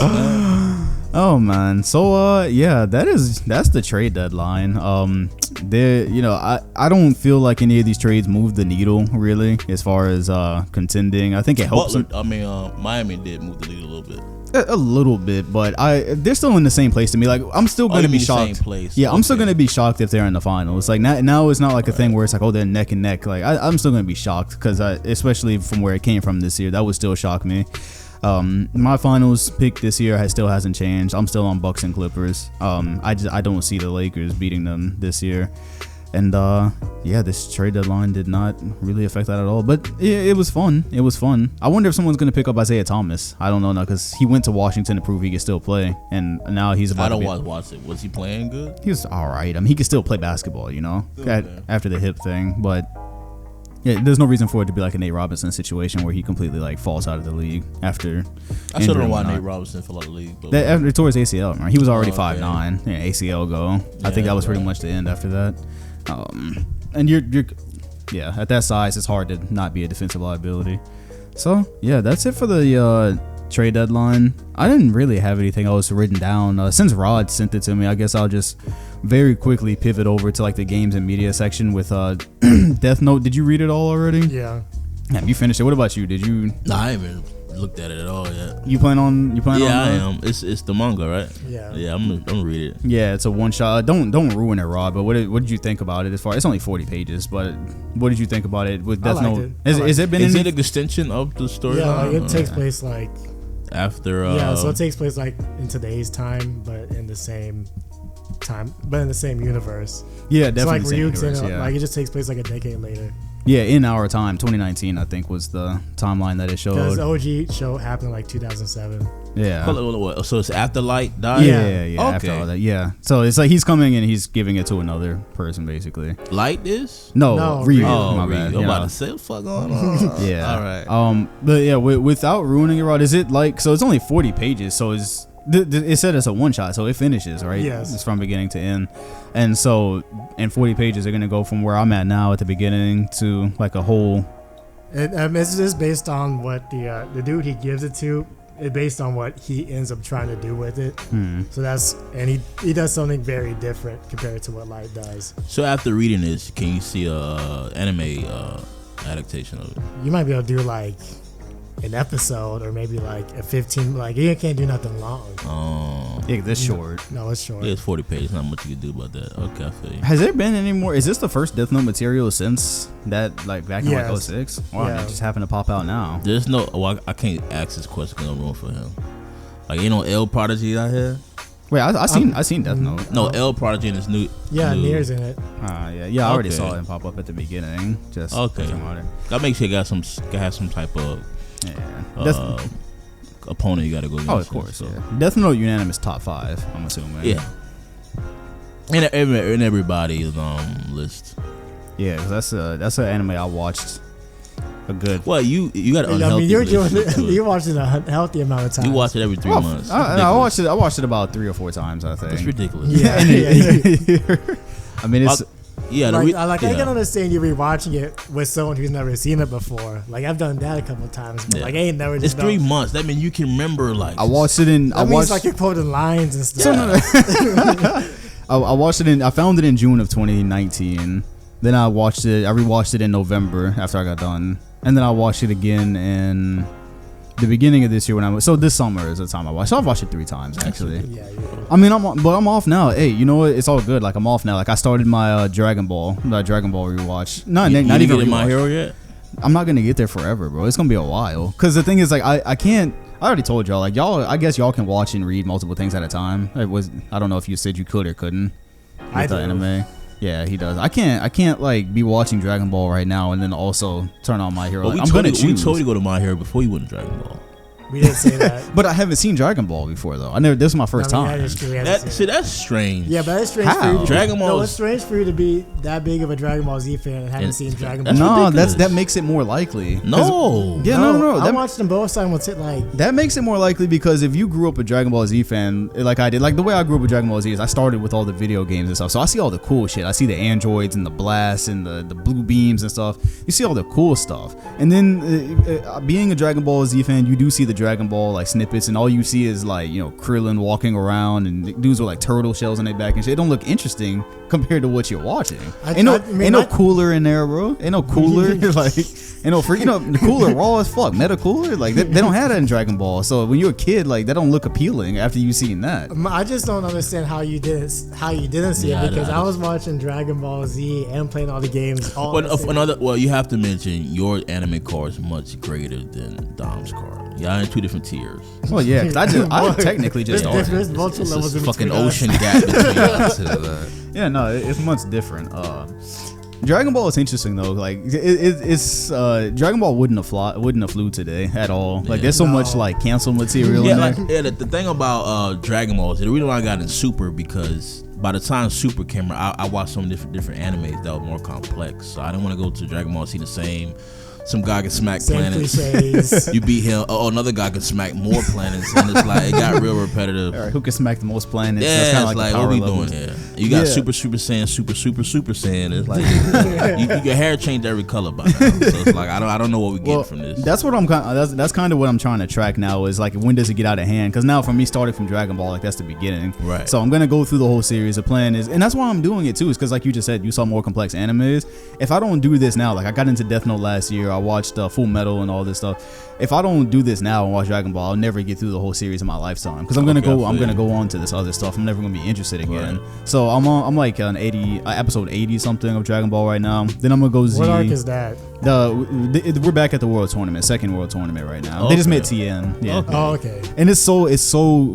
Oh man, so that's the trade deadline. I don't feel like any of these trades move the needle really as far as contending. I think it helps. Miami did move the needle a little bit. A little bit, but they're still in the same place to me. Like I'm still gonna be shocked. Same place. Yeah, I'm still gonna be shocked if they're in the finals. Like now it's not like a thing where it's like, oh, they're neck and neck. Like I'm still gonna be shocked because especially from where it came from this year, that would still shock me. My finals pick this year still hasn't changed. I'm still on Bucks and Clippers. I don't see the Lakers beating them this year. And this trade deadline did not really affect that at all. But it was fun. It was fun. I wonder if someone's going to pick up Isaiah Thomas. I don't know now because he went to Washington to prove he could still play. And now he's about to watch it. Was he playing good? He was all right. I mean, he could still play basketball, after the hip thing. But yeah, there's no reason for it to be like a Nate Robinson situation where he completely like falls out of the league after. I still don't know why Nate Robinson fell out of the league. But after tore his ACL, right? He was already 5'9". Yeah, ACL go. I think that was pretty much the end after that. And you're at that size, it's hard to not be a defensive liability. So yeah, that's it for the trade deadline. I didn't really have anything else written down. Since Rod sent it to me, I guess I'll just very quickly pivot over to like the games and media section with Death Note. Did you read it all already? Yeah. Have you finished it? What about you? Did you? No, I haven't looked at it at all yet. You plan on? Yeah, I am. It's the manga, right? Yeah. Yeah, I'm gonna read it. Yeah, it's a one shot. Don't ruin it, Rob. But what did you think about it? As far, it's only 40 pages, but what did you think about it with Death Note? Is it an extension of the story? Yeah, like it takes place like after. So it takes place like in today's time, but in the same universe. Yeah, definitely. So like Ryuk's like it just takes place like a decade later. Yeah, in our time, 2019, I think was the timeline that it showed. Because the OG show happened in like 2007. Yeah. So it's after Light died? Yeah. Okay. After all that, yeah. So it's like he's coming and he's giving it to another person, basically. Light is? No, Ryu. My bad. I'm about to say, what the fuck going on? Yeah. All right. But yeah, without ruining it, Rod, is it like, so it's only 40 pages, so it said it's a one shot, so it finishes, right? Yes. It's from beginning to end. And so in 40 pages, they're going to go from where I'm at now at the beginning to like a whole. It's just based on what the dude he gives it to, it's based on what he ends up trying to do with it. So he does something very different compared to what Light does. So after reading this, can you see a anime adaptation of it? You might be able to do like an episode or maybe like a 15, like you can't do nothing long. Yeah, this short. No, it's short. Yeah, it's 40 pages. Not much you can do about that. Okay, I feel you. Has there been any more? Is this the first Death Note material since that, like back in like 06? Wow, yeah. It just happened to pop out now. There's no. Well, I can't ask this question because I'm wrong for him. Like, you know, L Prodigy out here. Wait, I seen Death Note. No, L Prodigy in his new. Yeah, Nier's in it. Yeah. I already saw it pop up at the beginning. Just okay. That makes sure you got some type of. Yeah. Opponent you got to go against. Oh, of course. So. Yeah. Death Note unanimous top 5. I'm assuming. Yeah. And everybody's list. Yeah, because that's an anime I watched a good. Well, you got an unhealthy. You watched it a healthy amount of time. You watch it every 3 months. I watched it about 3 or 4 times. I think it's ridiculous. Yeah. I mean, it's. Yeah, I can understand you rewatching it with someone who's never seen it before. Like I've done that a couple of times, but like I ain't never. It's 3 months. That means you can remember. Like I watched it in. That means like you're quoting lines and stuff. I watched it in. I found it in June of 2019. Then I rewatched it in November after I got done, and then I watched it again in the beginning of this year when I was this summer is the time I watched. So I've watched it 3 times actually. Yeah. I mean, I'm off now. Hey, you know what? It's all good. Like I'm off now. Like I started my Dragon Ball rewatch. Not even rewatch. My rewatch. Hero yet? I'm not gonna get there forever, bro. It's gonna be a while. Cause the thing is, like, I can't. I already told y'all, like, y'all. I guess y'all can watch and read multiple things at a time. I don't know if you said you could or couldn't. I With do. the anime. Yeah, he does. I can't like be watching Dragon Ball right now and then also turn on My Hero. Well, Like, I'm gonna choose. We told you to go to My Hero before you went to Dragon Ball. We didn't say that. But I haven't seen Dragon Ball before though. This is my first I mean, time. that is true. We haven't seen it. That's strange. Yeah, but it's strange How? for you. Dragon Ball No, is- it's strange for you to be that big of a Dragon Ball Z fan and haven't And- seen Dragon Ball. That's No, ridiculous. that makes it more likely. 'Cause- No. Yeah, no. I That, watched them both simultaneously. Like, that makes it more likely because if you grew up a Dragon Ball Z fan, like I did, like the way I grew up with Dragon Ball Z is I started with all the video games and stuff. So I see all the cool shit. I see the androids and the blasts and the blue beams and stuff. You see all the cool stuff. And then being a Dragon Ball Z fan, you do see the Dragon Ball like snippets, and all you see is like, you know, Krillin walking around and dudes with like turtle shells on their back and shit. It don't look interesting compared to what you're watching. Ain't no cooler in there, bro. Ain't no cooler. Like, ain't no freaking the cooler raw as fuck. Meta cooler, like they don't have that in Dragon Ball. So when you're a kid, like that don't look appealing after you seen that. I just don't understand how you didn't see Yeah, it because no. I was watching Dragon Ball Z and playing all the games. All at the same Well, you have to mention your anime card is much greater than Dom's card. Y'all in 2 different tiers. Well, yeah, because I technically just There's started. different multiple It's levels a in fucking between us. ocean gap between us. Yeah, no, it's much different. Dragon Ball is interesting though. Like it's Dragon Ball wouldn't have flew today at all. Like there's so much like cancel material. Yeah, in like there. the thing about Dragon Ball is the reason why I got in Super because by the time Super came out, I watched some different animes that were more complex. So I didn't want to go to Dragon Ball and see the same. Some guy can smack Same planets. cliches. You beat him. Oh, another guy can smack more planets, and it's like it got real repetitive. All right, who can smack the most planets? Yeah, That's kinda it's like the what power we levels. doing here? You got Yeah. Super Saiyan, Super Saiyan. It's like your hair changed every color by now. So it's like I don't know what we getting from this. That's what I'm kind. That's kind of what I'm trying to track now. Is like when does it get out of hand? Because now for me, starting from Dragon Ball, like that's the beginning. Right. So I'm gonna go through the whole series. The plan is, and that's why I'm doing it too. Is because like you just said, you saw more complex animes. If I don't do this now, like I got into Death Note last year. I watched Full Metal and all this stuff. If I don't do this now and watch Dragon Ball, I'll never get through the whole series in my lifetime. Because I'm gonna go on to this other stuff. I'm never gonna be interested again. Right. So I'm like an episode 80 something of Dragon Ball right now. Then I'm gonna go Z. What arc is that? We're back at the World Tournament, second World Tournament right now. They just Okay. met Tien. Yeah. Okay. Oh, okay. And it's so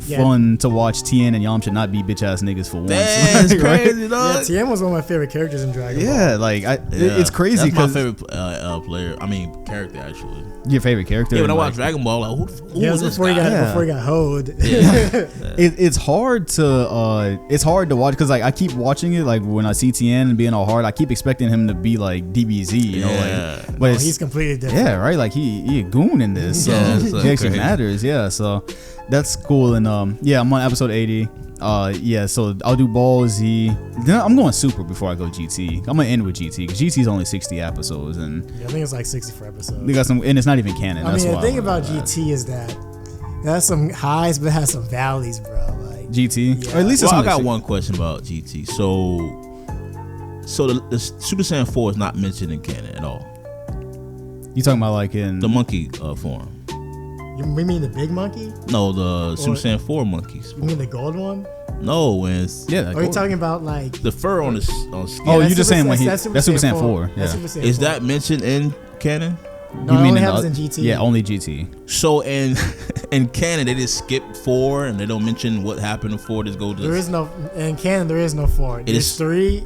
Yeah. fun to watch Tien and Yamcha not be bitch ass niggas for once. That's Like, right? crazy, Yeah, dog. Tien was one of my favorite characters in Dragon Ball. Yeah, like it's crazy That's my because favorite player. I mean, character actually. your favorite character. Yeah, when I like, watch Dragon Ball, like who Yeah, was it this was before he guy? got before he got hoed. it's hard to watch because like I keep watching it like when I see Tien and being all hard, I keep expecting him to be like DBZ, you know, Yeah. like but Oh, it's, he's completely different. yeah, right, like he a goon in this, so Yeah, it's so he actually crazy. matters, yeah, so that's cool. And yeah, I'm on episode 80. Yeah, so I'll do Ball Z. Then I'm going Super before I go GT. I'm gonna end with GT because GT's only 60 episodes and Yeah, I think it's like 64 episodes. they got some, and it's not even canon. I That's mean, the why thing I about wanna know that. GT is that it has some highs, but it has some valleys, bro. Like, GT, Yeah. or at least Well, it's I only got 60. one question about GT. So the Super Saiyan 4 is not mentioned in canon at all. You talking about like in The monkey form. you mean the big monkey? No, the Super Saiyan 4 monkeys. You mean the gold one? No, when it's yeah. Or are you talking about like? the fur on the skin. Oh, that's you just Super saying when Saiyan- he that's that's Super Saiyan 4. Yeah. That's Super Saiyan Is 4. that mentioned in canon? No, it only happens the- in GT. Yeah, only GT. So in canon, they just skip 4 and they don't mention what happened in 4. Just go to There is no in canon. There is no 4. There's is- 3,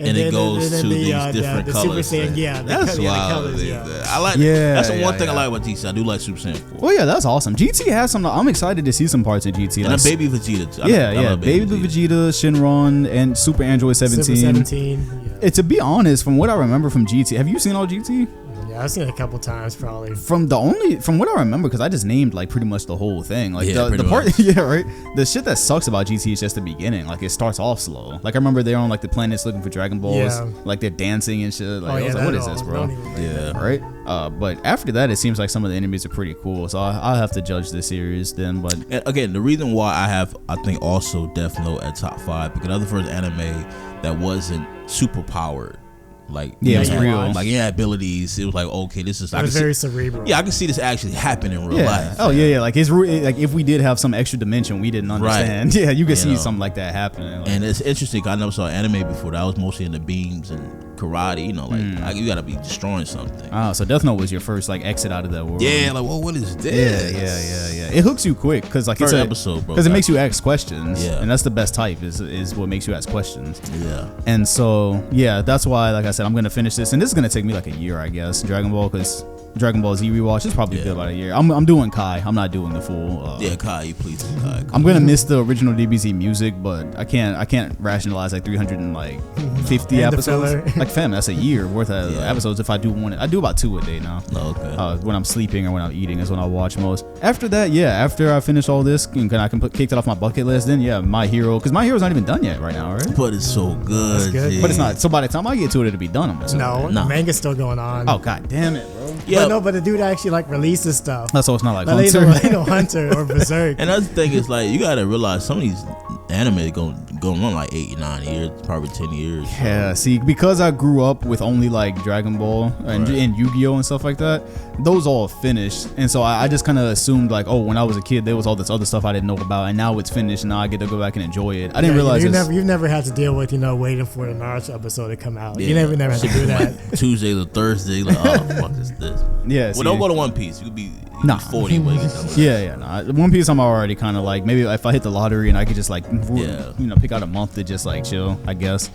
and it goes to these different the colors. Super Saiyan, yeah, That's the wild. colors, yeah. I like. Yeah, That's the one yeah, thing I yeah. like about GT. I do like Super Saiyan 4. Well, yeah, that's awesome. GT has some. I'm excited to see some parts of GT. And Like, a baby Vegeta. Too. I yeah, love Baby Vegeta, Shinron, and Super Android 17. Super 17. Yeah. To be honest, from what I remember from GT, have you seen all GT? Yeah, I've seen it a couple times probably. From what I remember, because I just named like pretty much the whole thing. Like Yeah, the pretty part, much. yeah, right. The shit that sucks about GT is just the beginning. Like it starts off slow. Like I remember they're on like the planets looking for Dragon Balls. Yeah. Like they're dancing and shit. Like Oh, I yeah, was like, that what is all. this, bro? Don't even bring that Yeah. Right. But after that, it seems like some of the enemies are pretty cool. So I'll have to judge the series then. But And again, the reason why I think also Death Note at top 5 because another first anime that wasn't super powered Like, Yeah, it was Yeah, real. watch. Like, yeah, abilities. It was like, okay, this is. It was very cerebral. Yeah, I can see this actually happen in real life. Oh yeah. Like like if we did have some extra dimension we didn't understand. Yeah, you could see something like that happening. Like, And it's interesting. 'Cause I never saw anime before. That was mostly in the beams and karate. You know, like you gotta be destroying something. so Death Note was your first like exit out of that world. Yeah, like, well, what is this? Yeah. It hooks you quick because like it's Third a episode, bro. because it makes you ask questions. Yeah. And that's the best type is what makes you ask questions. Yeah. And so yeah, that's why like I said I'm gonna finish this, and this is gonna take me like a year I guess. Dragon Ball because Dragon Ball Z rewatch is probably good about a year. I'm doing Kai. I'm not doing the full. Kai, you please do Kai. I'm gonna miss the original DBZ music, but I can't rationalize like 350 And the episodes. filler. Like fam, that's a year worth of episodes if I do want it. I do about 2 a day now. Oh, okay. When I'm sleeping or when I'm eating is when I watch most. After that, after I finish all this and I can kick it off my bucket list, then My Hero, because My Hero's not even done yet right now, right? But it's so good. That's good. G. But it's not. So by the time I get to it, it'll be done. I'm assuming. No, Nah. the manga's still going on. Oh god damn it, bro. Yeah. But the dude actually like releases stuff. That's why it's not like Like, Hunter. ain't no Hunter or Berserk. And another thing is like you gotta realize some of these anime going on like 8, 9 years, probably 10 years. Yeah, see, because I grew up with only like Dragon Ball and Yu-Gi-Oh and stuff like that, those all finished, and so I just kind of assumed like, oh, when I was a kid, there was all this other stuff I didn't know about, and now it's finished, and now I get to go back and enjoy it. I didn't realize you've never had to deal with waiting for the Naruto episode to come out. Yeah. You never had to do that. Like Tuesdays or Thursdays, like, oh, fuck is this? Yeah, Well, don't go to One Piece. You could be Nah. 40 when you get done with it. Yeah. Nah. One Piece, I'm already kind of like, maybe if I hit the lottery and I could just like, pick out a month to just like chill, I guess.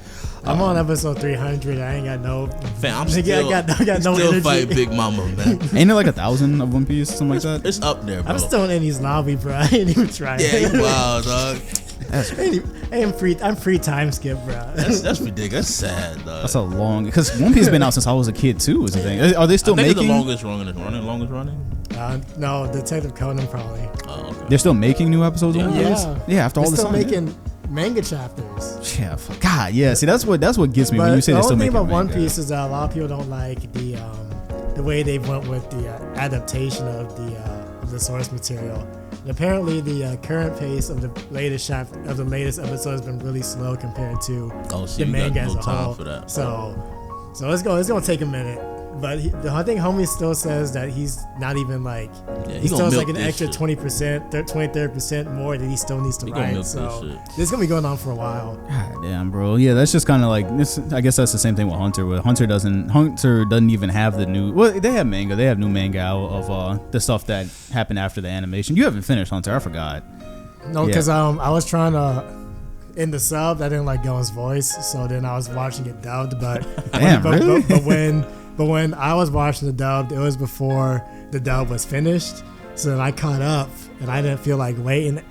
I'm on episode 300. I ain't got no. Fam, I'm Nigga, still, I got no still energy. fight Big Mama, man. Ain't it like 1,000 of One Piece, something like that? It's up there, bro. I'm still in Annie's lobby, bro. I ain't even trying. Yeah, you wild, dog. I'm free time skip, bro. That's ridiculous. That's sad, dog. That's a long, because One Piece has been out since I was a kid too. Is the thing? Are they still I think making? it's the longest running. No, Detective Conan probably. Oh, okay. They're still making new episodes. Of One Piece? Yeah. After all They're this still time, making manga chapters. Yeah, God, yeah. See, that's what gets me But when you say the they're still only thing making about One manga. Piece is that a lot of people don't like the way they went with the adaptation of the source material. And apparently, the current pace of the latest episode has been really slow compared to So the you manga got as no a time whole. for that. So it's gonna take a minute. But I think homie still says that he's not even like he still has like an extra 20%, 30% more that he still needs to write. So this is gonna be going on for a while. God damn, bro. Yeah, that's just kind of like this. I guess that's the same thing with Hunter. Where Hunter doesn't even have the new. Well, they have manga. They have new manga out of the stuff that happened after the animation. You haven't finished Hunter. I forgot. No, because I was trying to. In the sub, I didn't like Goen's voice, so then I was watching it dubbed. But really? But when I was watching the dubbed, it was before the dub was finished. So then I caught up, and I didn't feel like waiting,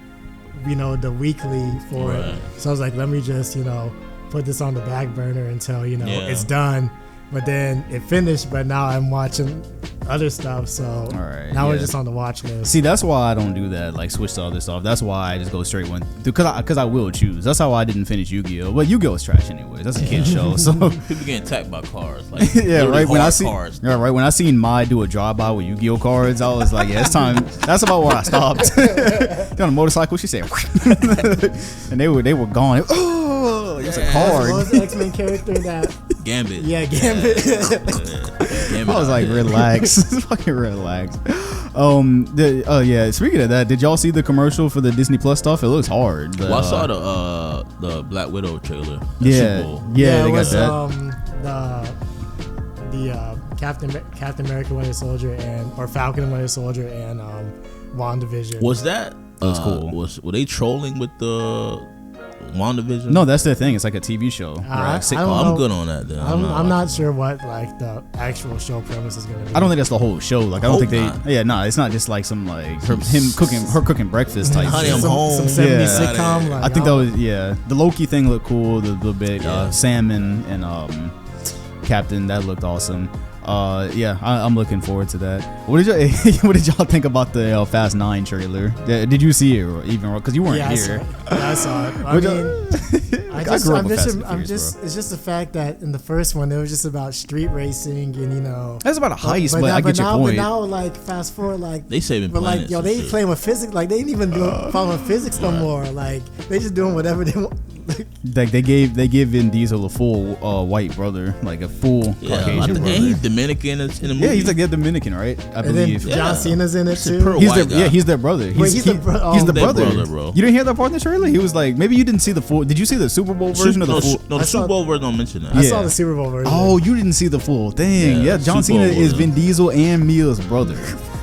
the weekly for it. So I was like, let me just, put this on the back burner until it's done. But then it finished, but now I'm watching other stuff, so now we're just on the watch list. See, that's why I don't do that, like switch to other stuff. That's why I just go straight one, because I will choose. That's how I didn't finish Yu-Gi-Oh. But Yu-Gi-Oh is trash anyways. That's a kid show. So people getting attacked by cars, like right when I seen Mai do a drive-by with Yu-Gi-Oh cards, I was like, yeah, it's time. That's about where I stopped. On a motorcycle, she said, and they were gone. Oh, it's a card. What was the X-Men character that? Gambit. Yeah, Gambit. Gambit. I was like, relax. Fucking relax. Speaking of that, did y'all see the commercial for the Disney Plus stuff? It looks hard. I saw the Black Widow trailer. They was, got that. The Captain America Winter Soldier or Falcon and Winter Soldier and WandaVision. Was that? That was cool. Were they trolling with the WandaVision? No, that's their thing. It's like a TV show. I'm good on that. Then I'm not sure what like the actual show premise is gonna be. I don't think that's the whole show. Like I don't think they. Yeah, no, it's not just like some like her cooking breakfast type. Honey, shit. I'm home. Some 70s sitcom. I think that was the Loki thing looked cool. The little bit Sam and Captain, that looked awesome. I'm looking forward to that. What did y'all think about the Fast 9 trailer? Did you see it even because you weren't here? I saw it. It's just the fact that in the first one it was just about street racing and that's about a heist, but I get your point. But now like fast forward like they saving but planets. they playing with physics, like they ain't even following physics no more. Like they just doing whatever they want. Like they give Vin Diesel a full white brother, like a full Caucasian brother. And he's Dominican in the movie. Yeah, he's like they're Dominican, right? I believe. John Cena's in it too. He's their brother. He's the brother, bro. You didn't hear that part in the trailer? He was like, maybe you didn't see the full. Did you see the Super Bowl version of the full? No, the Super Bowl version don't mention that. I saw the Super Bowl version. Oh, you didn't see the full thing. Yeah, John Cena is Vin Diesel and Mia's brother.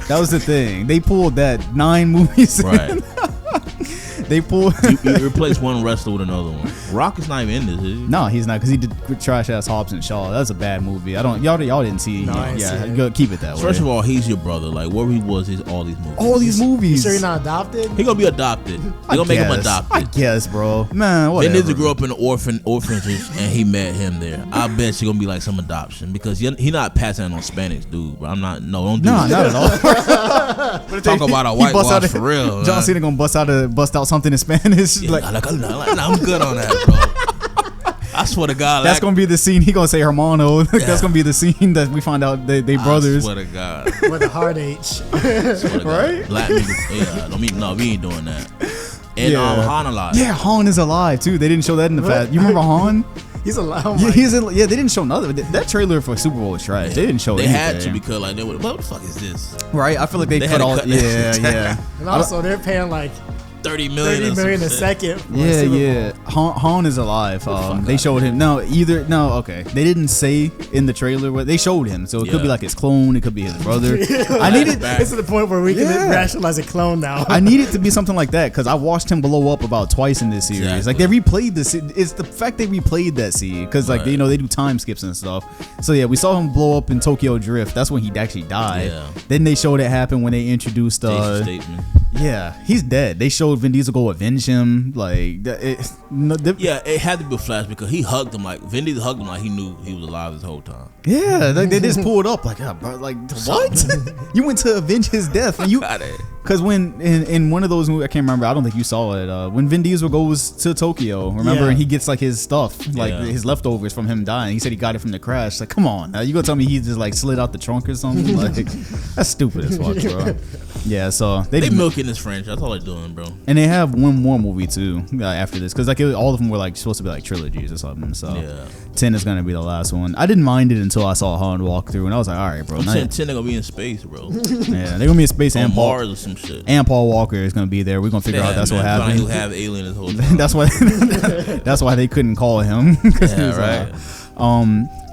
That was the thing. They pulled that 9 movies. Right. They pulled. you replace one wrestler with another one. Rock is not even in this, is he? No, he's not, because he did trash ass Hobbs and Shaw. That's a bad movie. Y'all didn't see. No, keep it that way. First of all, he's your brother. Like where he was, he's all these movies. All these movies. You sure you're not adopted? He gonna be adopted. They gonna make him adopted. I guess, bro. Man, whatever. Vin Diesel grew up in orphanages, and he met him there. I bet she gonna be like some adoption, because he not passing on Spanish dude. But I'm not. No, don't do that. Not at all. Talk about a whitewash for real. John Cena gonna bust out something in Spanish. Yeah, like, I'm good on that, bro. I swear to God, that's gonna be the scene. He gonna say Hermano. Yeah. That's gonna be the scene that we find out they brothers. I swear to God. With a hard H. Right? Black people. We ain't doing that. And Han alive. Yeah, Han is alive too. They didn't show that in the fact. You remember Han? He's alive. Oh they didn't show nothing. That trailer for Super Bowl was trash. They didn't show anything. They had to, because like what the fuck is this? Right? I feel like they cut all. Yeah. And also they're paying like $30 million a second. Yeah. Han is alive. They showed him. Okay. They didn't say in the trailer what they showed him, so it could be like his clone. It could be his brother. I needed. It's to the point where we can rationalize a clone now. I need it to be something like that, because I watched him blow up about twice in this series. Exactly. Like they replayed this. It's the fact they replayed that scene, because like they do time skips and stuff. So yeah, we saw him blow up in Tokyo Drift. That's when he actually died. Yeah. Then they showed it happen when they introduced. Yeah, he's dead. They showed Vin Diesel go avenge him. Like, it had to be a flash, because he hugged him like Vin Diesel hugged him like he knew he was alive this whole time. Yeah, like they just pulled up like, bro, like what? You went to avenge his death, and you. Because when in one of those movies, I can't remember. I don't think you saw it. When Vin Diesel goes to Tokyo, remember, and he gets like his stuff, like his leftovers from him dying. He said he got it from the crash. Like, come on, you gonna tell me he just like slid out the trunk or something? Like, that's stupid as fuck, bro. Yeah, so they milking this franchise. That's all they're doing, bro. And they have one more movie too after this, because like all of them were like supposed to be like trilogies or something. So 10 is gonna be the last one. I didn't mind it until I saw Han walk through, and I was like, all right, bro. I'm saying 10 they're gonna be in space, bro. Yeah, they're gonna be in space and Mars or some shit. And Paul Walker is gonna be there. We're gonna figure out that's what happened. He'll have alien this whole time. that's why they couldn't call him. Right.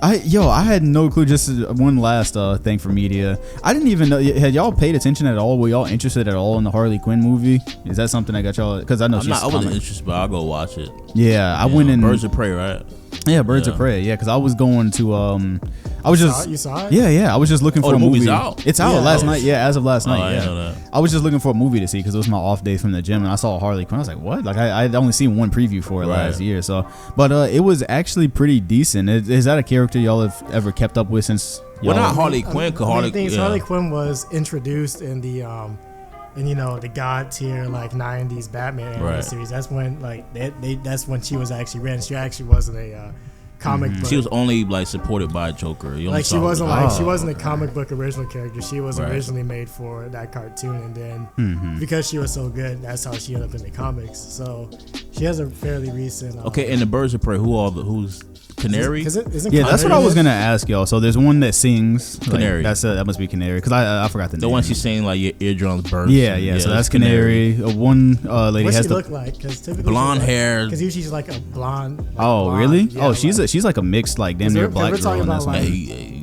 I had no clue. Just one last thing for media. I didn't even know. Had y'all paid attention at all? Were y'all interested at all in the Harley Quinn movie? Is that something that got y'all? Because I know I wasn't interested, but I'll go watch it. Yeah, I went in. Birds of Prey, right? Yeah, Birds of Prey. Yeah, because I was going to. You saw it? Yeah. I was just looking for a movie. The movie's out. It's out last night. Yeah, as of last night. I know that. I was just looking for a movie to see, because it was my off day from the gym, and I saw Harley Quinn. I was like, what? Like I'd only seen one preview for it last year. So, but it was actually pretty decent. Is that a character y'all have ever kept up with since? Well, not Harley Quinn. Harley Quinn was introduced in the the God tier like 90s Batman animated series. That's when that's when she was actually written. She actually wasn't a comic book. She was only like supported by Joker. She wasn't a comic book original character. She was originally made for that cartoon, and then because she was so good, that's how she ended up in the comics. So she has a fairly recent. In the Birds of Prey, who's Canary? Isn't that's what I was gonna ask y'all. So there's one that sings Canary. That must be Canary, because I forgot the name. The one she's saying like your eardrums burst. Yeah. So that's Canary. One lady What's has she look like? Because typically blonde hair. Because usually she's like a blonde. Really? Yeah, she's like a mixed like damn near black girl in this one.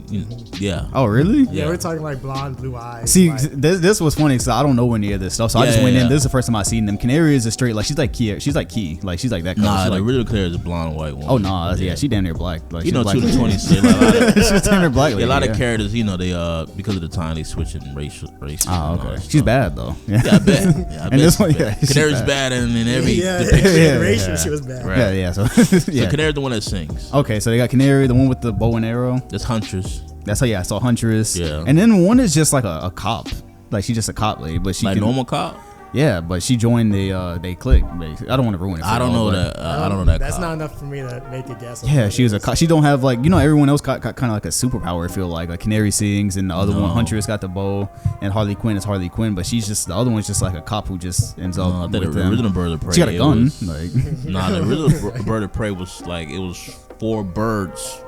Yeah. Oh really? Yeah, we're talking like blonde, blue eyes. See, this was funny because I don't know any of this stuff, so I just went in. This is the first time I seen them. Canary is a straight she's like Key, she's like that. Nah, the real Canary is a blonde white woman. Oh no, she damn near black. Like, 2020. She's damn near black. A lot of characters, they because of the time they switching race. Oh okay. She's bad though. Yeah, I bet. And this one, Canary's bad in every depiction. She was bad. Right. Yeah. So Canary's the one that sings. Okay, so they got Canary, the one with the bow and arrow. That's Huntress. That's how I saw Huntress. Yeah. And then one is just like a cop. Like she's just a cop lady, but she normal cop. Yeah, but she joined they clique. I don't want to ruin it. For I don't know that. I don't know that. That's cop. not enough for me to make a guess. Yeah, she was a cop. She don't have like everyone else got kind of like a superpower. I feel like Canary sings, and the other one Huntress got the bow, and Harley Quinn is Harley Quinn, but she's just the other one's just like a cop who just ends up with the them. original Bird of Prey. She got a gun. The original Bird of Prey was like it was 4 birds.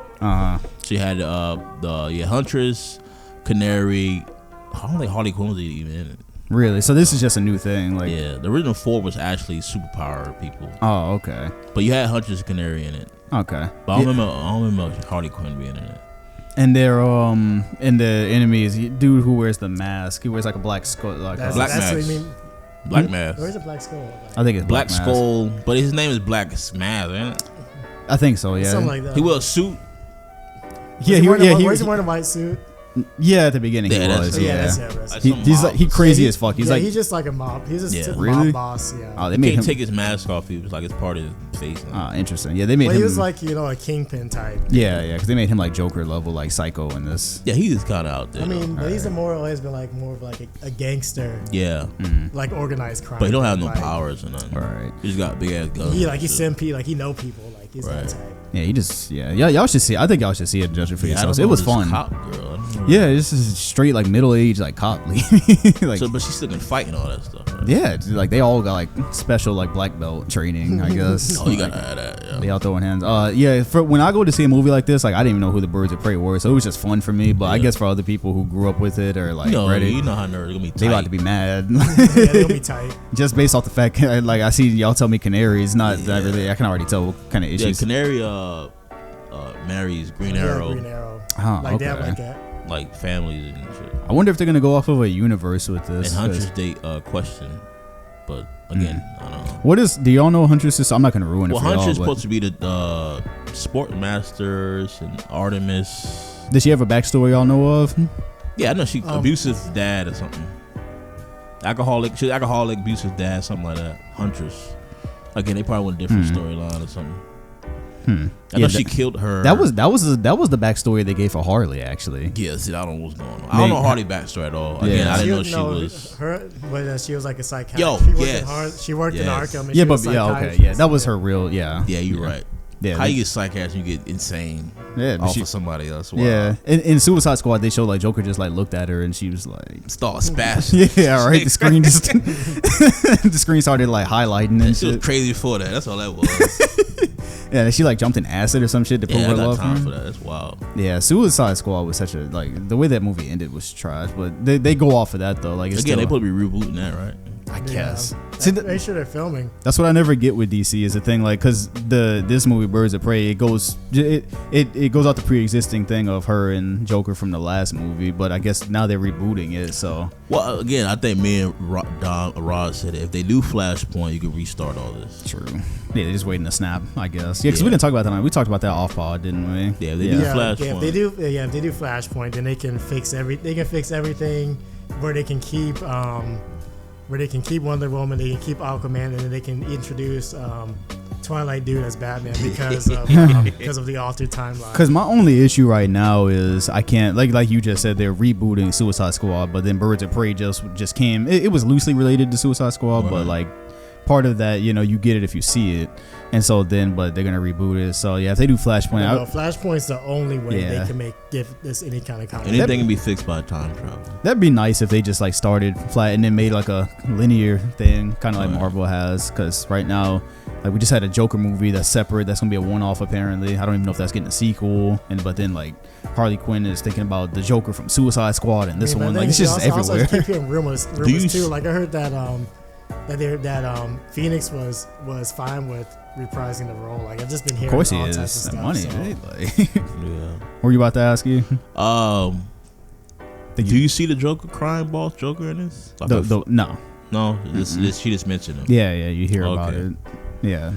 She had the Huntress, Canary. I don't think Harley Quinn was even in it. Really? So this is just a new thing? Like, yeah, the original 4 was actually superpower people. Oh, okay. But you had Huntress and Canary in it. Okay. But I don't remember Harley Quinn being in it. And they're and the enemy is a dude who wears the mask. He wears like a black skull, like Black that's mask. what you mean. Black mask. Where's a black skull? I think it's Black Mask. Skull, but his name is Black Mask, ain't it? I think so. Yeah. Something like that. He wore a suit. Yeah. Where's he wearing a white suit? Yeah, at the beginning he Yeah, was. that's- Yeah. That's He's like crazy as fuck. He's like he's just like a mob. He's just a Really? mob boss. Yeah. oh, they He made can't him. take his mask off. He was like it's part of his face. Ah, interesting. Yeah, they made Well, him. he was like a kingpin type. yeah, because they made him like Joker level, like Psycho in this. Yeah, he is kind of out there. I mean, though. but he's more always been like more of like a gangster, Yeah, like organized crime. but he don't have no like, powers or nothing. Right. He just got big ass guns. He and he's shit. SMP, like he know people, like he's that Right. type. Yeah, he just y'all should see. I think y'all should see it, judge it for Yeah, I don't yourselves. know It was this fun. Cop girl. I don't know. Yeah, this is straight like middle aged like cop lady. like So, but she's still can fight and all that stuff. Right? yeah, it's like they all got like special like black belt training, I guess. Oh, you gotta add that. Yeah. They all throwing hands. Yeah. For when I go to see a movie like this, like I didn't even know who the Birds of Prey were, so it was just fun for me. But I Yeah. guess for other people who grew up with it or like read it, You know how nerds gonna be. Tight. they about to be mad. Yeah, they'll be tight. Just based off the fact, like I see y'all tell me Canary is not that really. I can already tell what kind of Yeah, issues. Canary marries Green Yeah, Arrow, Green Arrow. Oh, Like they have okay. like that. like families and shit. I wonder if they're gonna go off of a universe with this. And 'cause- Huntress date Question, but again, I don't know. What is? Do y'all know Huntress is? I'm not gonna ruin Well, it for y'all. Huntress But supposed to be the Sport Masters and Artemis. does she have a backstory y'all know of? Yeah, I know she abusive dad or something. Alcoholic, abusive dad, something like that. Huntress. Again, they probably want a different storyline or something. I know she killed her. That was the backstory they gave for Harley actually. Yeah, see, I don't know what's going on. I don't know Harley backstory at all. Again, Yeah. I didn't know she was. She was like a psychiatrist. Yo, she worked yes. She worked in Yes. Arkham. And Yeah, she was but a yeah, okay, psychiatrist. yeah, that was her real. Yeah, Yeah, you're right. Yeah, How you get psychiatrist, you get insane. Yeah, but off she- of somebody else. Wow. Yeah, in Suicide Squad they showed like Joker just like looked at her and she was like, Start smashing. yeah, right. The screen just the screen started like highlighting and She was shit. crazy before that. That's all that was. Yeah, and she like jumped in acid or some shit to prove Yeah, I her got love time for for him. that. That's wild. Yeah, Suicide Squad was such a like the way that movie ended was trash, but they go off of that though. Like it's Again, they still, probably rebooting that, right? I Yeah. guess. See, They sure they're filming. that's what I never get with DC is the thing like because this movie Birds of Prey it goes out the pre-existing thing of her and Joker from the last movie, but I guess now they're rebooting it. So Well, again, I think me and Rod said it. If they do Flashpoint, you can restart all this. true. Yeah, they're just waiting to snap, I guess. Yeah, because we didn't talk about that. We talked about that off pod, didn't we? Yeah, they do Yeah, Flashpoint. if they do Flashpoint, then they can fix everything where they can keep Wonder Woman, they can keep Aquaman, and then they can introduce Twilight Dude as Batman because of the altered timeline. Because my only issue right now is I can't like you just said they're rebooting Suicide Squad, but then Birds of Prey just came. It was loosely related to Suicide Squad, Right. but like part of that, you get it if you see it, and so then but they're gonna reboot it. So yeah, if they do Flashpoint, Flashpoint's the only way Yeah. they can give this any kind of content. Anything can be fixed by time travel. that'd be nice if they just like started flat and then made like a linear thing, kind of like Right. Marvel has. Because right now, like we just had a Joker movie that's separate. That's gonna be a one-off apparently. I don't even know if that's getting a sequel. But then like Harley Quinn is thinking about the Joker from Suicide Squad and this one. Like it's just everywhere. Also keep hearing rumors you too. s- Like I heard that Phoenix was fine with reprising the role. Like I've just been hearing Of course he all is. types of That stuff. money, so. right? Like, Yeah. what were you about to ask you? Do you see the Joker crime boss Joker in this? Like No. no, she just mentioned him. Yeah, you hear about Okay. it. Yeah,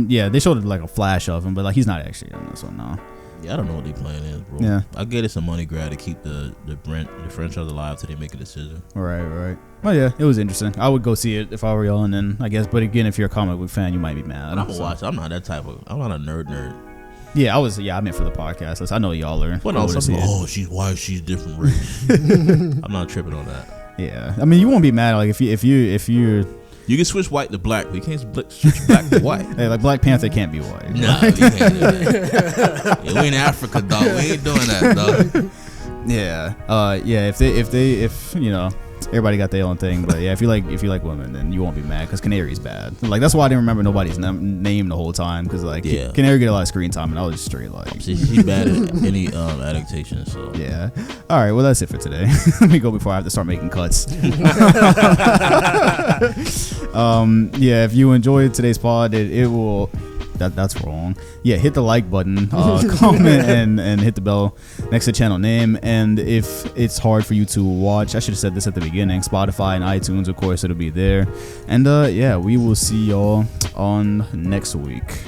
yeah, they showed like a flash of him, but like he's not actually on this one now. Yeah, I don't know what they plan is, bro. Yeah. I get it's a money grab to keep the franchise alive till they make a decision. Right. Well, yeah, it was interesting. I would go see it if I were y'all, and then I guess. But again, if you're a comic book fan, you might be mad. I'm not So- watch. I'm not that type of. I'm not a nerd. Yeah, I meant for the podcast. I know y'all are. But no, over to some see it. she's different race. I'm not tripping on that. Yeah, I mean, you won't be mad like if you You can switch white to black, but you can't switch black to white. Hey, like Black Panther can't be white. No, you can't do that. Yeah, we in Africa, dog. We ain't doing that, dog. Yeah. If you know, everybody got their own thing, but yeah, if you like women, then you won't be mad because Canary's bad. Like that's why I didn't remember nobody's name the whole time because like Canary get a lot of screen time and I was just straight like she's bad at any adaptation. So yeah. All right, well that's it for today. Let me go before I have to start making cuts. Yeah, if you enjoyed today's pod, it will. That's wrong. Yeah, hit the like button, comment, and hit the bell next to the channel name. And if it's hard for you to watch, I should have said this at the beginning, Spotify and iTunes, of course, it'll be there. And yeah, we will see y'all on next week.